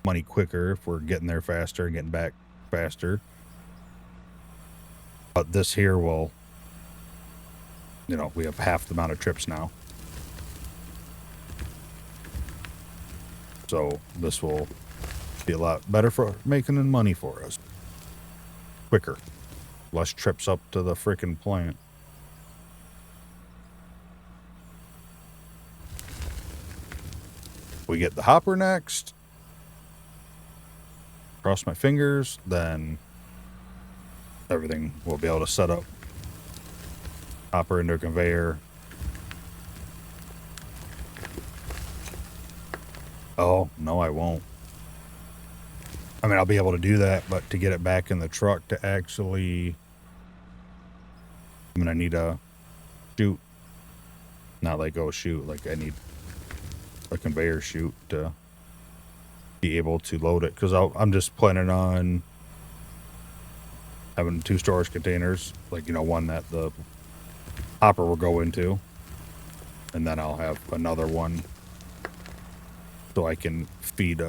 money quicker if we're getting there faster and getting back faster. But this here will, we have half the amount of trips now. So this will be a lot better for making money for us. Quicker. Less trips up to the freaking plant. We get the hopper next. Cross my fingers, then everything will be able to set up. Hopper into a conveyor. Oh, no, I won't. I mean, I'll be able to do that, but to get it back in the truck to actually... I'm going to need a chute. Not like, oh, shoot. Like, I need a conveyor chute to be able to load it. Because I'm just planning on having 2 storage containers. Like, one that the hopper will go into. And then I'll have another one so I can feed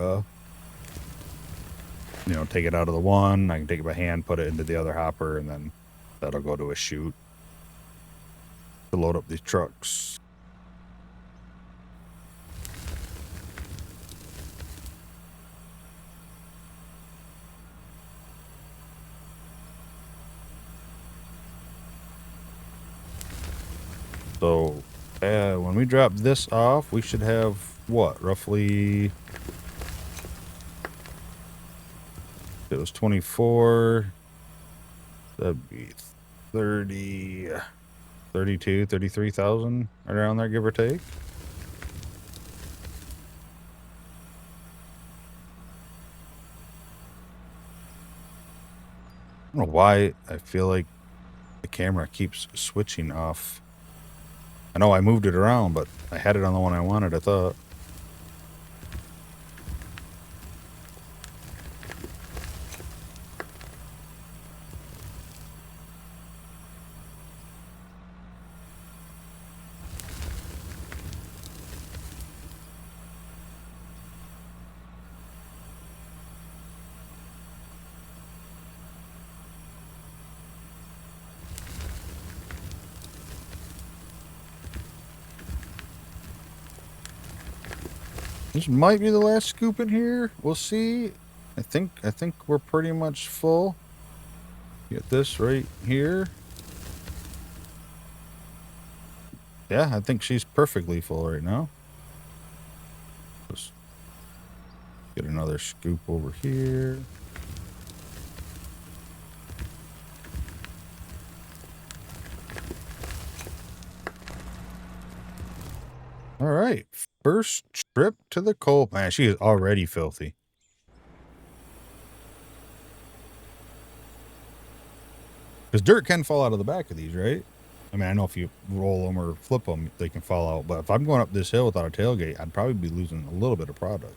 take it out of the one. I can take it by hand, put it into the other hopper, and then that'll go to a chute to load up these trucks. So, when we drop this off, we should have, what, roughly... It was 24, that'd be 30, 32, 33,000 around there, give or take. I don't know why I feel like the camera keeps switching off. I know I moved it around, but I had it on the one I wanted, I thought. This might be the last scoop in here. We'll see. I think we're pretty much full. Get this right here. Yeah, I think she's perfectly full right now. Just get another scoop over here. All right. First trip to the coal plant. She is already filthy. Because dirt can fall out of the back of these, right? I mean, I know if you roll them or flip them, they can fall out. But if I'm going up this hill without a tailgate, I'd probably be losing a little bit of product.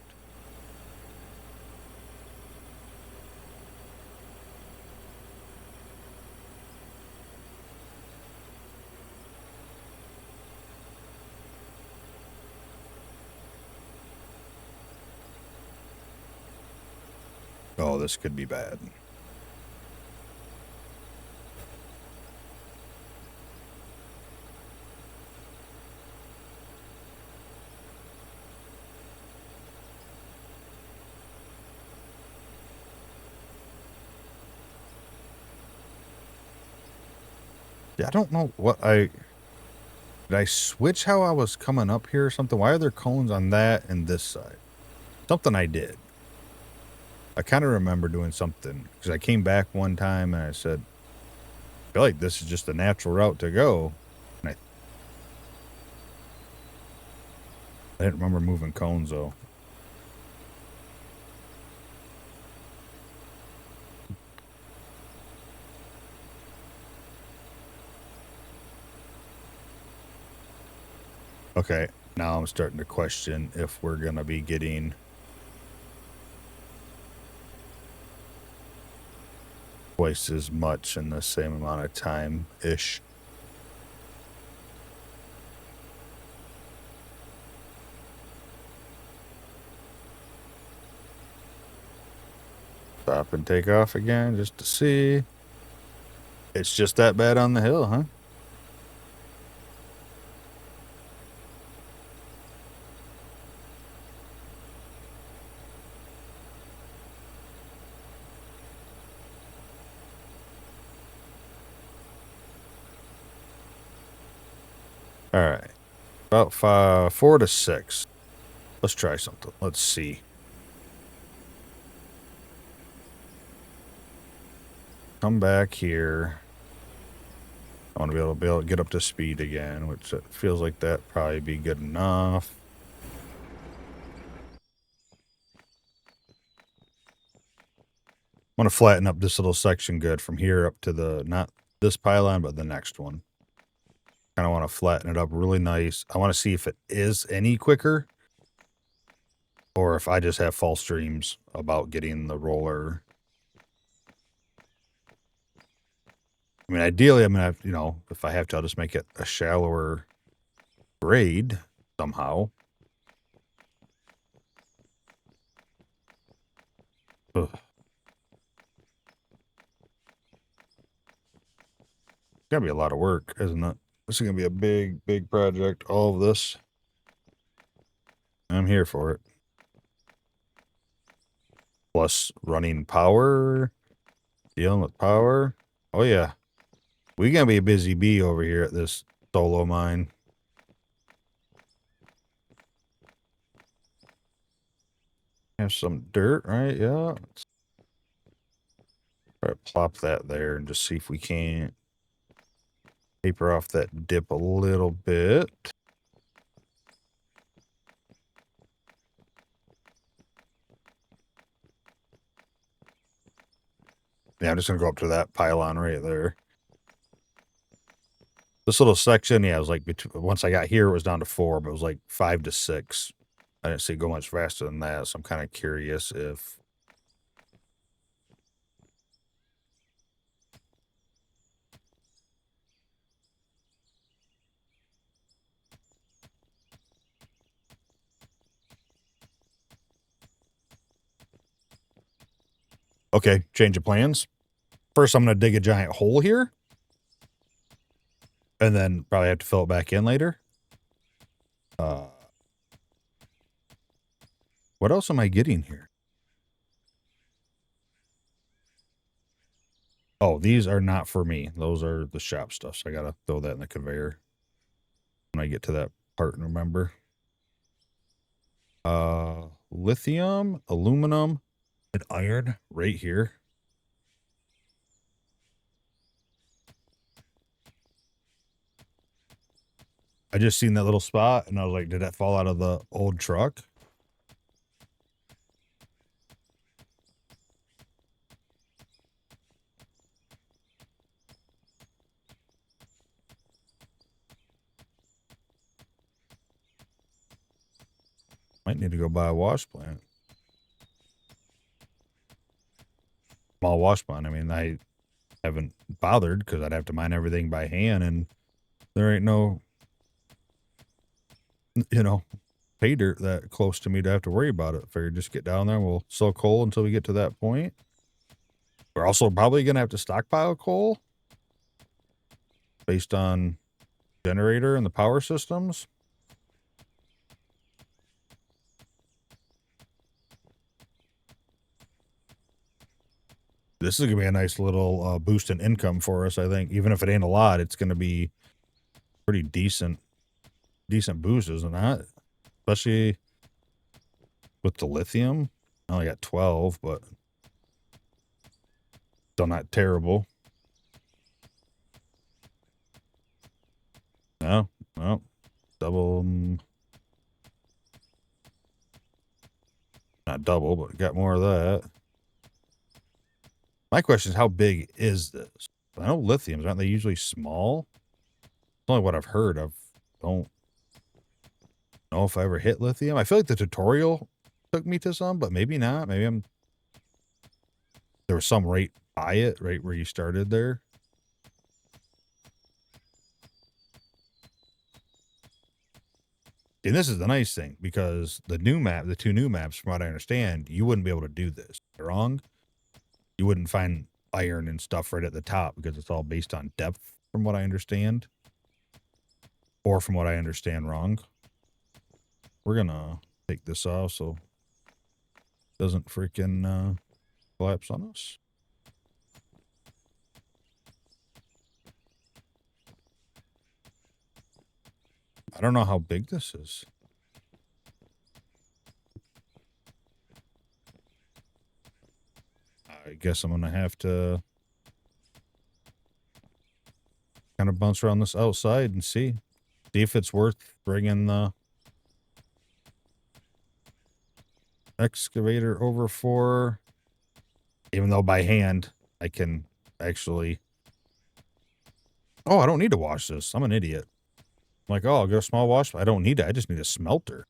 Oh, this could be bad. Yeah, I don't know what did I switch how I was coming up here or something? Why are there cones on that and this side? Something I did. I kind of remember doing something because I came back one time and I said, I feel like this is just a natural route to go. And I didn't remember moving cones though. Okay, now I'm starting to question if we're going to be getting twice as much in the same amount of time-ish. Stop and take off again just to see. It's just that bad on the hill, huh? All right. About 4 to 6. Let's try something. Let's see. Come back here. I want to be able to get up to speed again, which feels like that probably be good enough. I want to flatten up this little section good from here up to the, not this pylon, but the next one. Kind of want to flatten it up really nice. I want to see if it is any quicker or if I just have false dreams about getting the roller. I mean, ideally, I'm going to have, if I have to, I'll just make it a shallower grade somehow. Ugh. It's going to be a lot of work, isn't it? This is going to be a big, big project. All of this. I'm here for it. Plus running power, dealing with power. Oh, yeah. We going to be a busy bee over here at this solo mine. Have some dirt, right? Yeah. Let's try to plop that there and just see if we can't taper off that dip a little bit. Yeah, I'm just going to go up to that pylon right there. This little section, yeah, it was like, once I got here, it was down to 4, but it was like 5 to 6. I didn't see it go much faster than that, so I'm kind of curious if... Okay, change of plans. First, I'm going to dig a giant hole here. And then probably have to fill it back in later. What else am I getting here? Oh, these are not for me. Those are the shop stuff, so I got to throw that in the conveyor. when I get to that part and remember. Lithium, aluminum, and iron right here. I just seen that little spot and I was like, did that fall out of the old truck? Might need to go buy a wash plant. Small wash plant. I mean, I haven't bothered because I'd have to mine everything by hand and there ain't no, you know, pay dirt that close to me to have to worry about it. Figure just get down there and we'll sell coal until we get to that point. We're also probably going to have to stockpile coal based on generator and the power systems. This is going to be a nice little boost in income for us, I think. Even if it ain't a lot, it's going to be pretty decent boost, isn't it? Especially with the lithium. I only got 12, but still not terrible. No, no. Double. Not double, but got more of that. My question is, how big is this? I know lithiums, aren't they usually small? It's only what I've heard. I don't know if I ever hit lithium. I feel like the tutorial took me to some, but maybe not. Maybe there was some right by it, right where you started there. And this is the nice thing, because the two new maps, from what I understand, you wouldn't be able to do this. Wrong? You wouldn't find iron and stuff right at the top because it's all based on depth, from what I understand. Or from what I understand wrong. We're gonna take this off so it doesn't freaking collapse on us. I don't know how big this is. I guess I'm gonna have to kind of bounce around this outside and see if it's worth bringing the excavator over for. Even though by hand I can actually. Oh, I don't need to wash this. I'm an idiot. I'm like, oh, I'll get a small wash. I don't need it. I just need a smelter.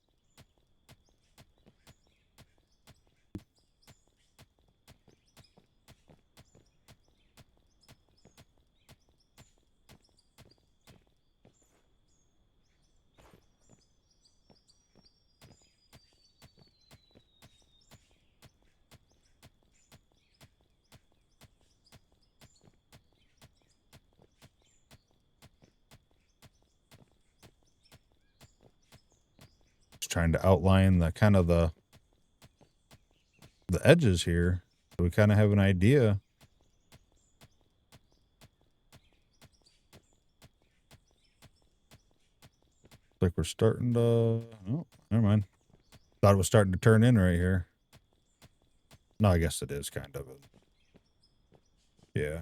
Just trying to outline the kind of the edges here, so we kind of have an idea. Like we're starting to. Oh, never mind. Thought it was starting to turn in right here. No, I guess it is kind of. Yeah.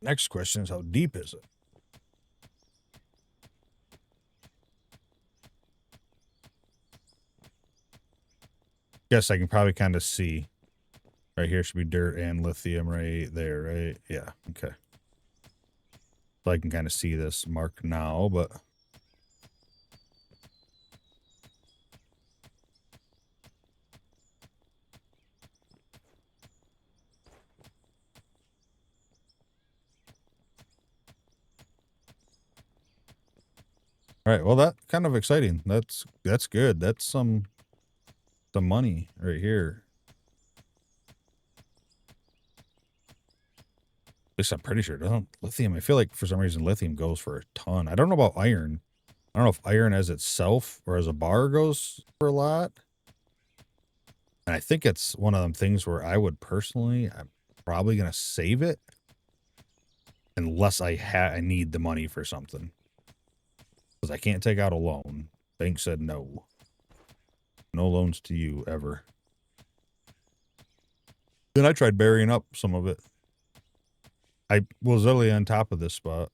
Next question is, how deep is it? Guess I can probably kind of see. Right here should be dirt and lithium right there, right? Yeah, okay. So I can kind of see this mark now, but. All right. Well, that's kind of exciting. That's good. That's some money right here. At least I'm pretty sure it doesn't. Lithium. I feel like for some reason lithium goes for a ton. I don't know about iron. I don't know if iron as itself or as a bar goes for a lot. And I think it's one of them things where I would personally, I'm probably gonna save it unless I need the money for something. Because I can't take out a loan. Bank said no. No loans to you ever. Then I tried burying up some of it. I was literally on top of this spot.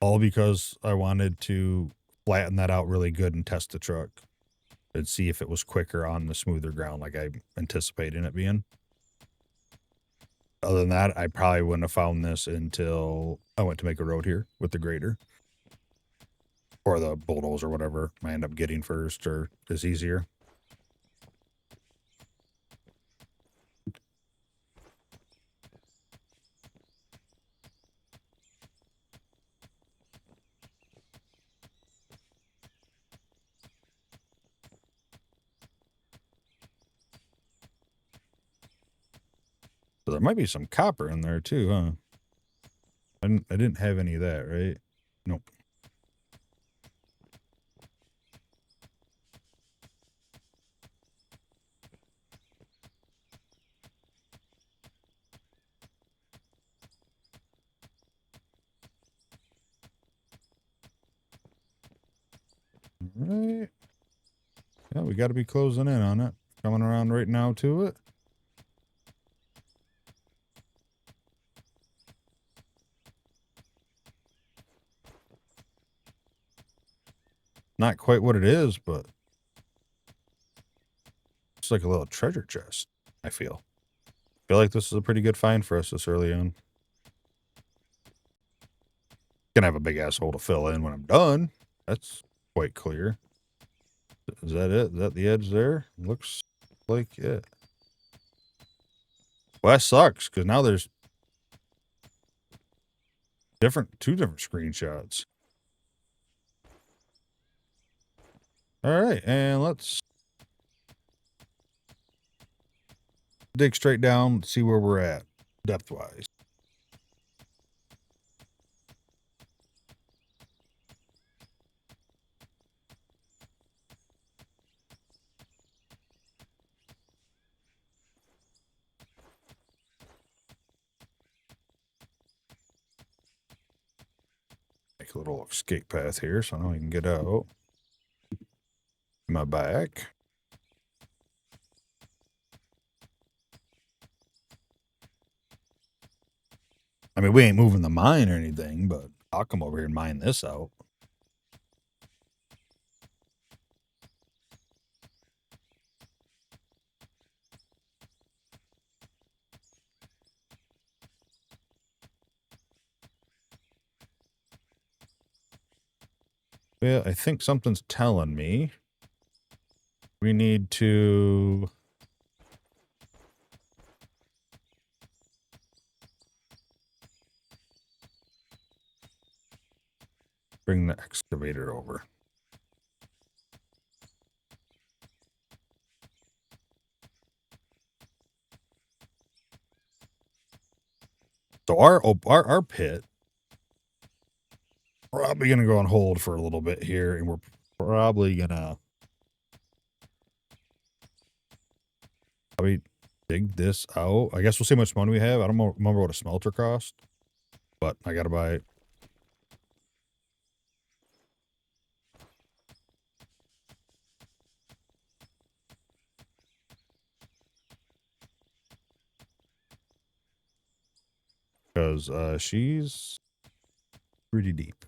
All because I wanted to flatten that out really good and test the truck and see if it was quicker on the smoother ground like I anticipated it being. Other than that, I probably wouldn't have found this until I went to make a road here with the grader. Or the bulldozer, whatever I end up getting first or is easier. So there might be some copper in there too, huh? I didn't have any of that, right? Nope. All right. Yeah, we got to be closing in on it. Coming around right now to it. Not quite what it is, but it's like a little treasure chest, I feel. Feel like this is a pretty good find for us this early on. Gonna have a big asshole to fill in when I'm done. That's quite clear. Is that it? Is that the edge there? Looks like it. Well, that sucks, because now there's two different screenshots. All right, and let's dig straight down, see where we're at depth-wise. Make a little escape path here so I can get out. My back. I mean, we ain't moving the mine or anything, but I'll come over here and mine this out. Well, I think something's telling me we need to bring the excavator over. So our pit probably gonna go on hold for a little bit here, and we're probably gonna dig this out. I guess we'll see how much money we have. I don't remember what a smelter cost, but I gotta buy it. Because she's pretty deep.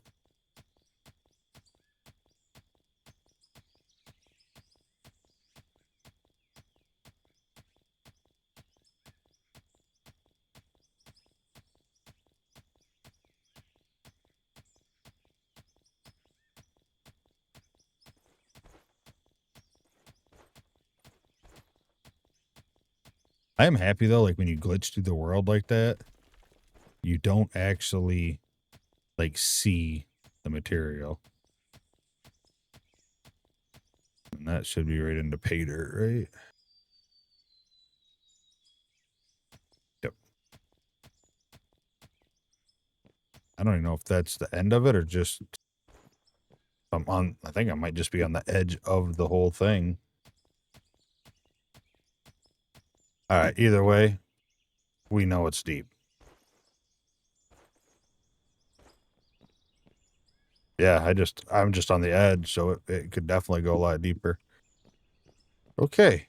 I am happy though, like when you glitch through the world like that, you don't actually like see the material. And that should be right into pay dirt, right? Yep. I don't even know if that's the end of it or just I think I might just be on the edge of the whole thing. All right, either way, we know it's deep. Yeah, I'm just on the edge, so it could definitely go a lot deeper. Okay,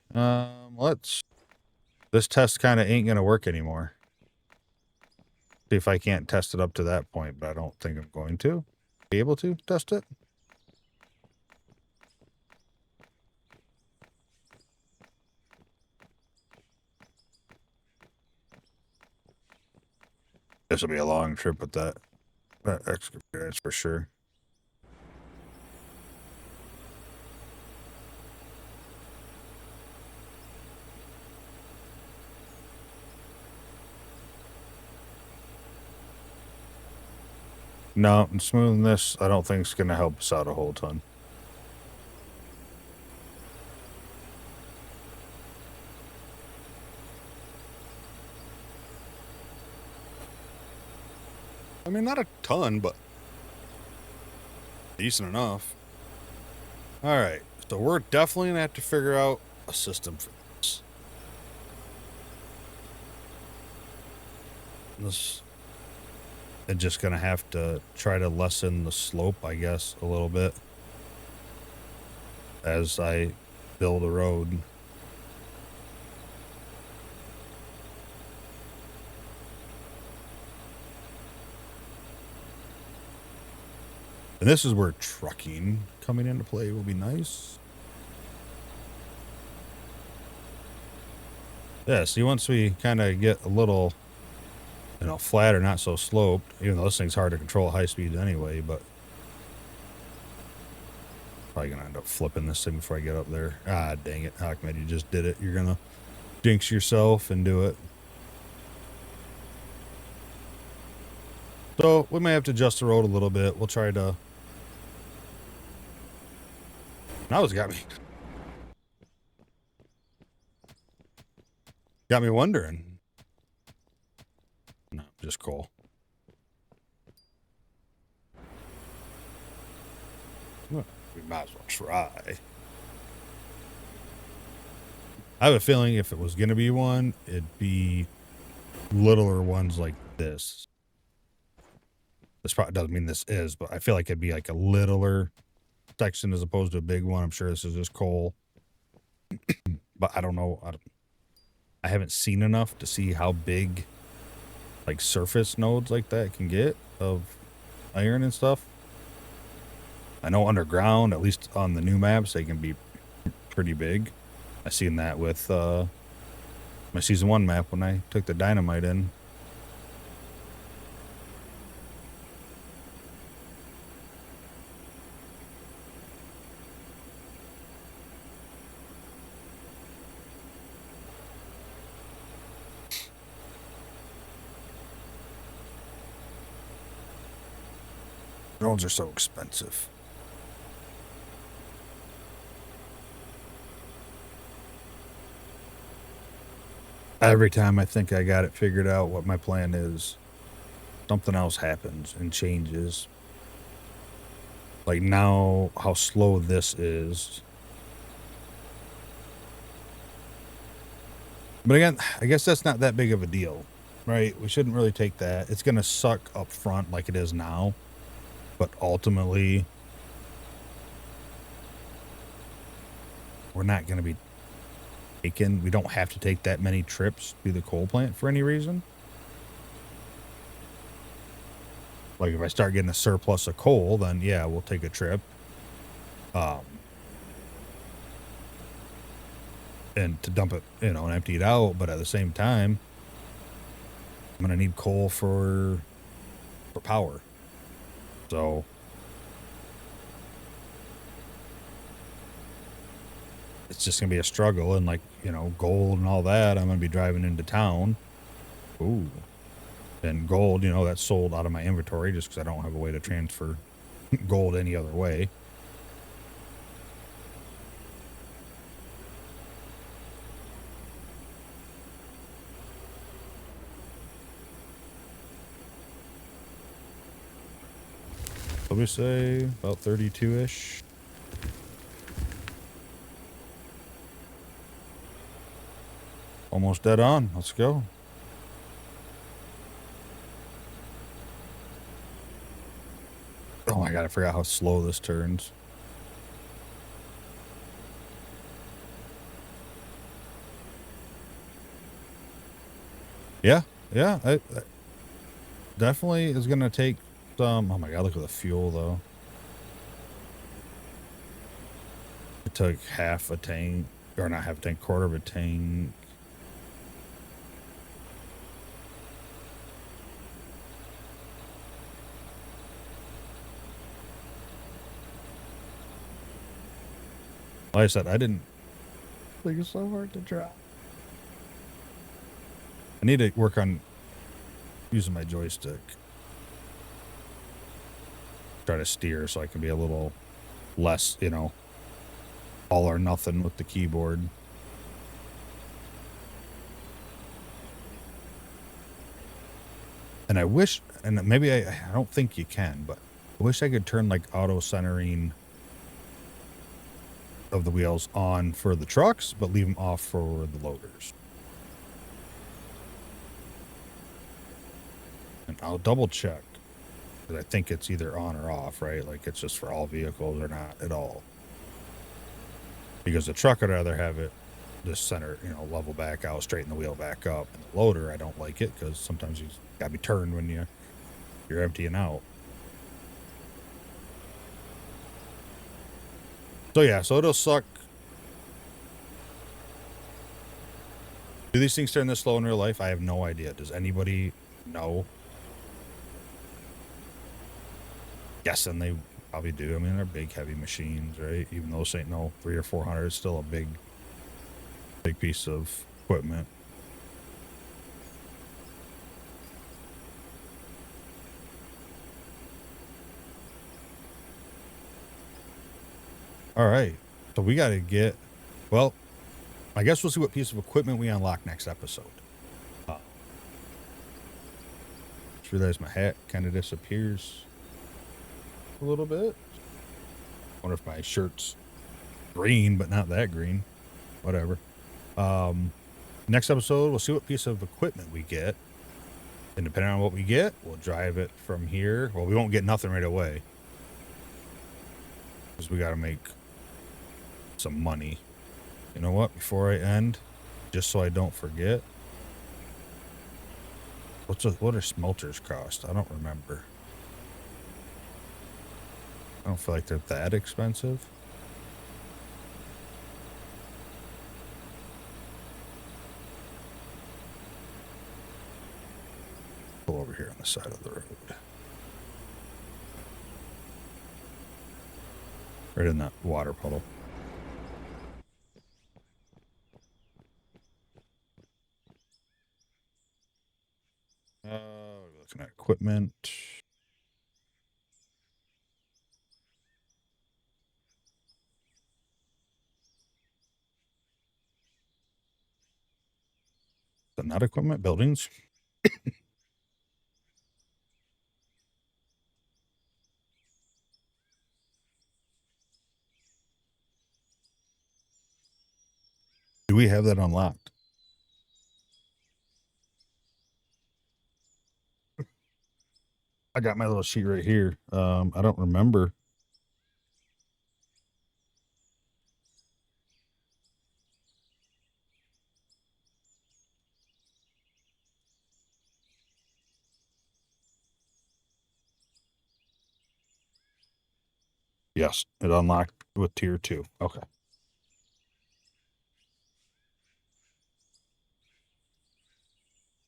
this test kind of ain't gonna work anymore. See if I can't test it up to that point, but I don't think I'm going to be able to test it. This will be a long trip with that excavator, that's for sure. No, and smoothing this, I don't think it's going to help us out a whole ton. I mean, not a ton, but decent enough. All right, so we're definitely going to have to figure out a system for this. And just going to have to try to lessen the slope, I guess, a little bit as I build a road. And this is where trucking coming into play will be nice. Yeah, see, once we kind of get a little, flat or not so sloped, even though this thing's hard to control at high speeds anyway, but probably going to end up flipping this thing before I get up there. Ah, dang it. Ahmed, you just did it. You're going to jinx yourself and do it. So we may have to adjust the road a little bit. We'll try to... Now it's got me wondering. No, just coal. Well, we might as well try. I have a feeling if it was going to be one, it'd be littler ones like this. This probably doesn't mean this is, but I feel like it'd be like a littler section as opposed to a big one. I'm sure this is just coal. But I don't know. I haven't seen enough to see how big like surface nodes like that can get of iron and stuff. I know underground, at least on the new maps, they can be pretty big. I seen that with my season 1 map when I took the dynamite in. Drones are so expensive. Every time I think I got it figured out what my plan is, something else happens and changes. Like now, how slow this is. But again, I guess that's not that big of a deal, right? We shouldn't really take that. It's going to suck up front like it is now. But ultimately, we're not going to be taking, we don't have to take that many trips to the coal plant for any reason. Like if I start getting a surplus of coal, then yeah, we'll take a trip. And to dump it, and empty it out. But at the same time, I'm going to need coal for power. So it's just going to be a struggle. And like you know, gold and all that, I'm going to be driving into town. Ooh. And gold, you know, that's sold out of my inventory just because I don't have a way to transfer gold any other way. Let me say about 32-ish. Almost dead on. Let's go. Oh my god, I forgot how slow this turns. Yeah, yeah. I definitely is going to take some... Oh my god, look at the fuel, though. It took half a tank. Or not half a tank, quarter of a tank. Like I said, I didn't... Like, it's so hard to drop. I need to work on using my joystick. Try to steer so I can be a little less, you know, all or nothing with the keyboard. And I wish, and maybe I don't think you can, but I wish I could turn like auto centering of the wheels on for the trucks, but leave them off for the loaders. And I'll double check, because I think it's either on or off, right? Like it's just for all vehicles or not at all. Because the truck, I'd rather have it just center, you know, level back out, straighten the wheel back up. And the loader, I don't like it because sometimes you gotta be turned when you're emptying out. So yeah, so it'll suck. Do these things turn this slow in real life? I have no idea. Does anybody know? Guessing they probably do. I mean, they're big, heavy machines, right? Even though this ain't no 300 or 400, it's still a big piece of equipment. All right. So we got to get, well, I guess we'll see what piece of equipment we unlock next episode. Just realized my hat kind of disappears a little bit. Wonder if my shirt's green, but not that green. Whatever. Next episode, we'll see what piece of equipment we get. And depending on what we get, we'll drive it from here. Well, we won't get nothing right away, because we got to make some money. You know what? Before I end, just so I don't forget, what are smelters cost? I don't remember. I don't feel like they're that expensive. Pull over here on the side of the road. Right in that water puddle. We're looking at equipment. Is that not equipment? Buildings? Do we have that unlocked? I got my little sheet right here. I don't remember. Yes, it unlocked with tier 2. Okay.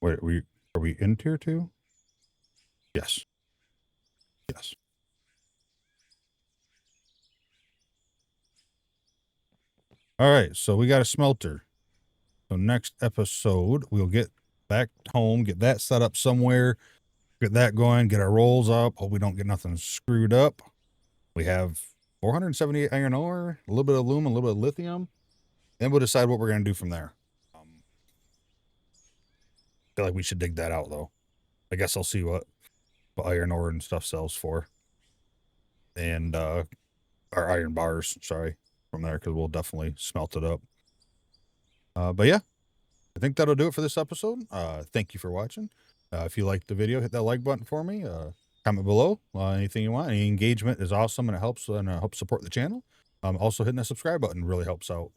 Wait, are we in tier 2? Yes. Yes. All right, so we got a smelter. So next episode, we'll get back home, get that set up somewhere, get that going, get our rolls up. Hope we don't get nothing screwed up. We have 478 iron ore, a little bit of aluminum, a little bit of lithium. Then we'll decide what we're going to do from there. Feel like we should dig that out though. I guess I'll see what iron ore and stuff sells for. And our iron bars, sorry, from there, because we'll definitely smelt it up. But yeah, I think that'll do it for this episode. Thank you for watching. If you liked the video, hit that like button for me. Comment below anything you want. Any engagement is awesome and it helps support the channel. Also hitting the subscribe button really helps out.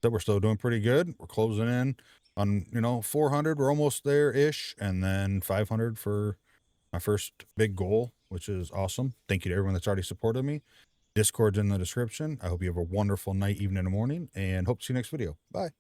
So we're still doing pretty good. We're closing in on 400. We're almost there ish, and then 500 for my first big goal, which is awesome. Thank you to everyone that's already supported me. Discord's in the description. I hope you have a wonderful night, evening, and morning, and hope to see you next video. Bye.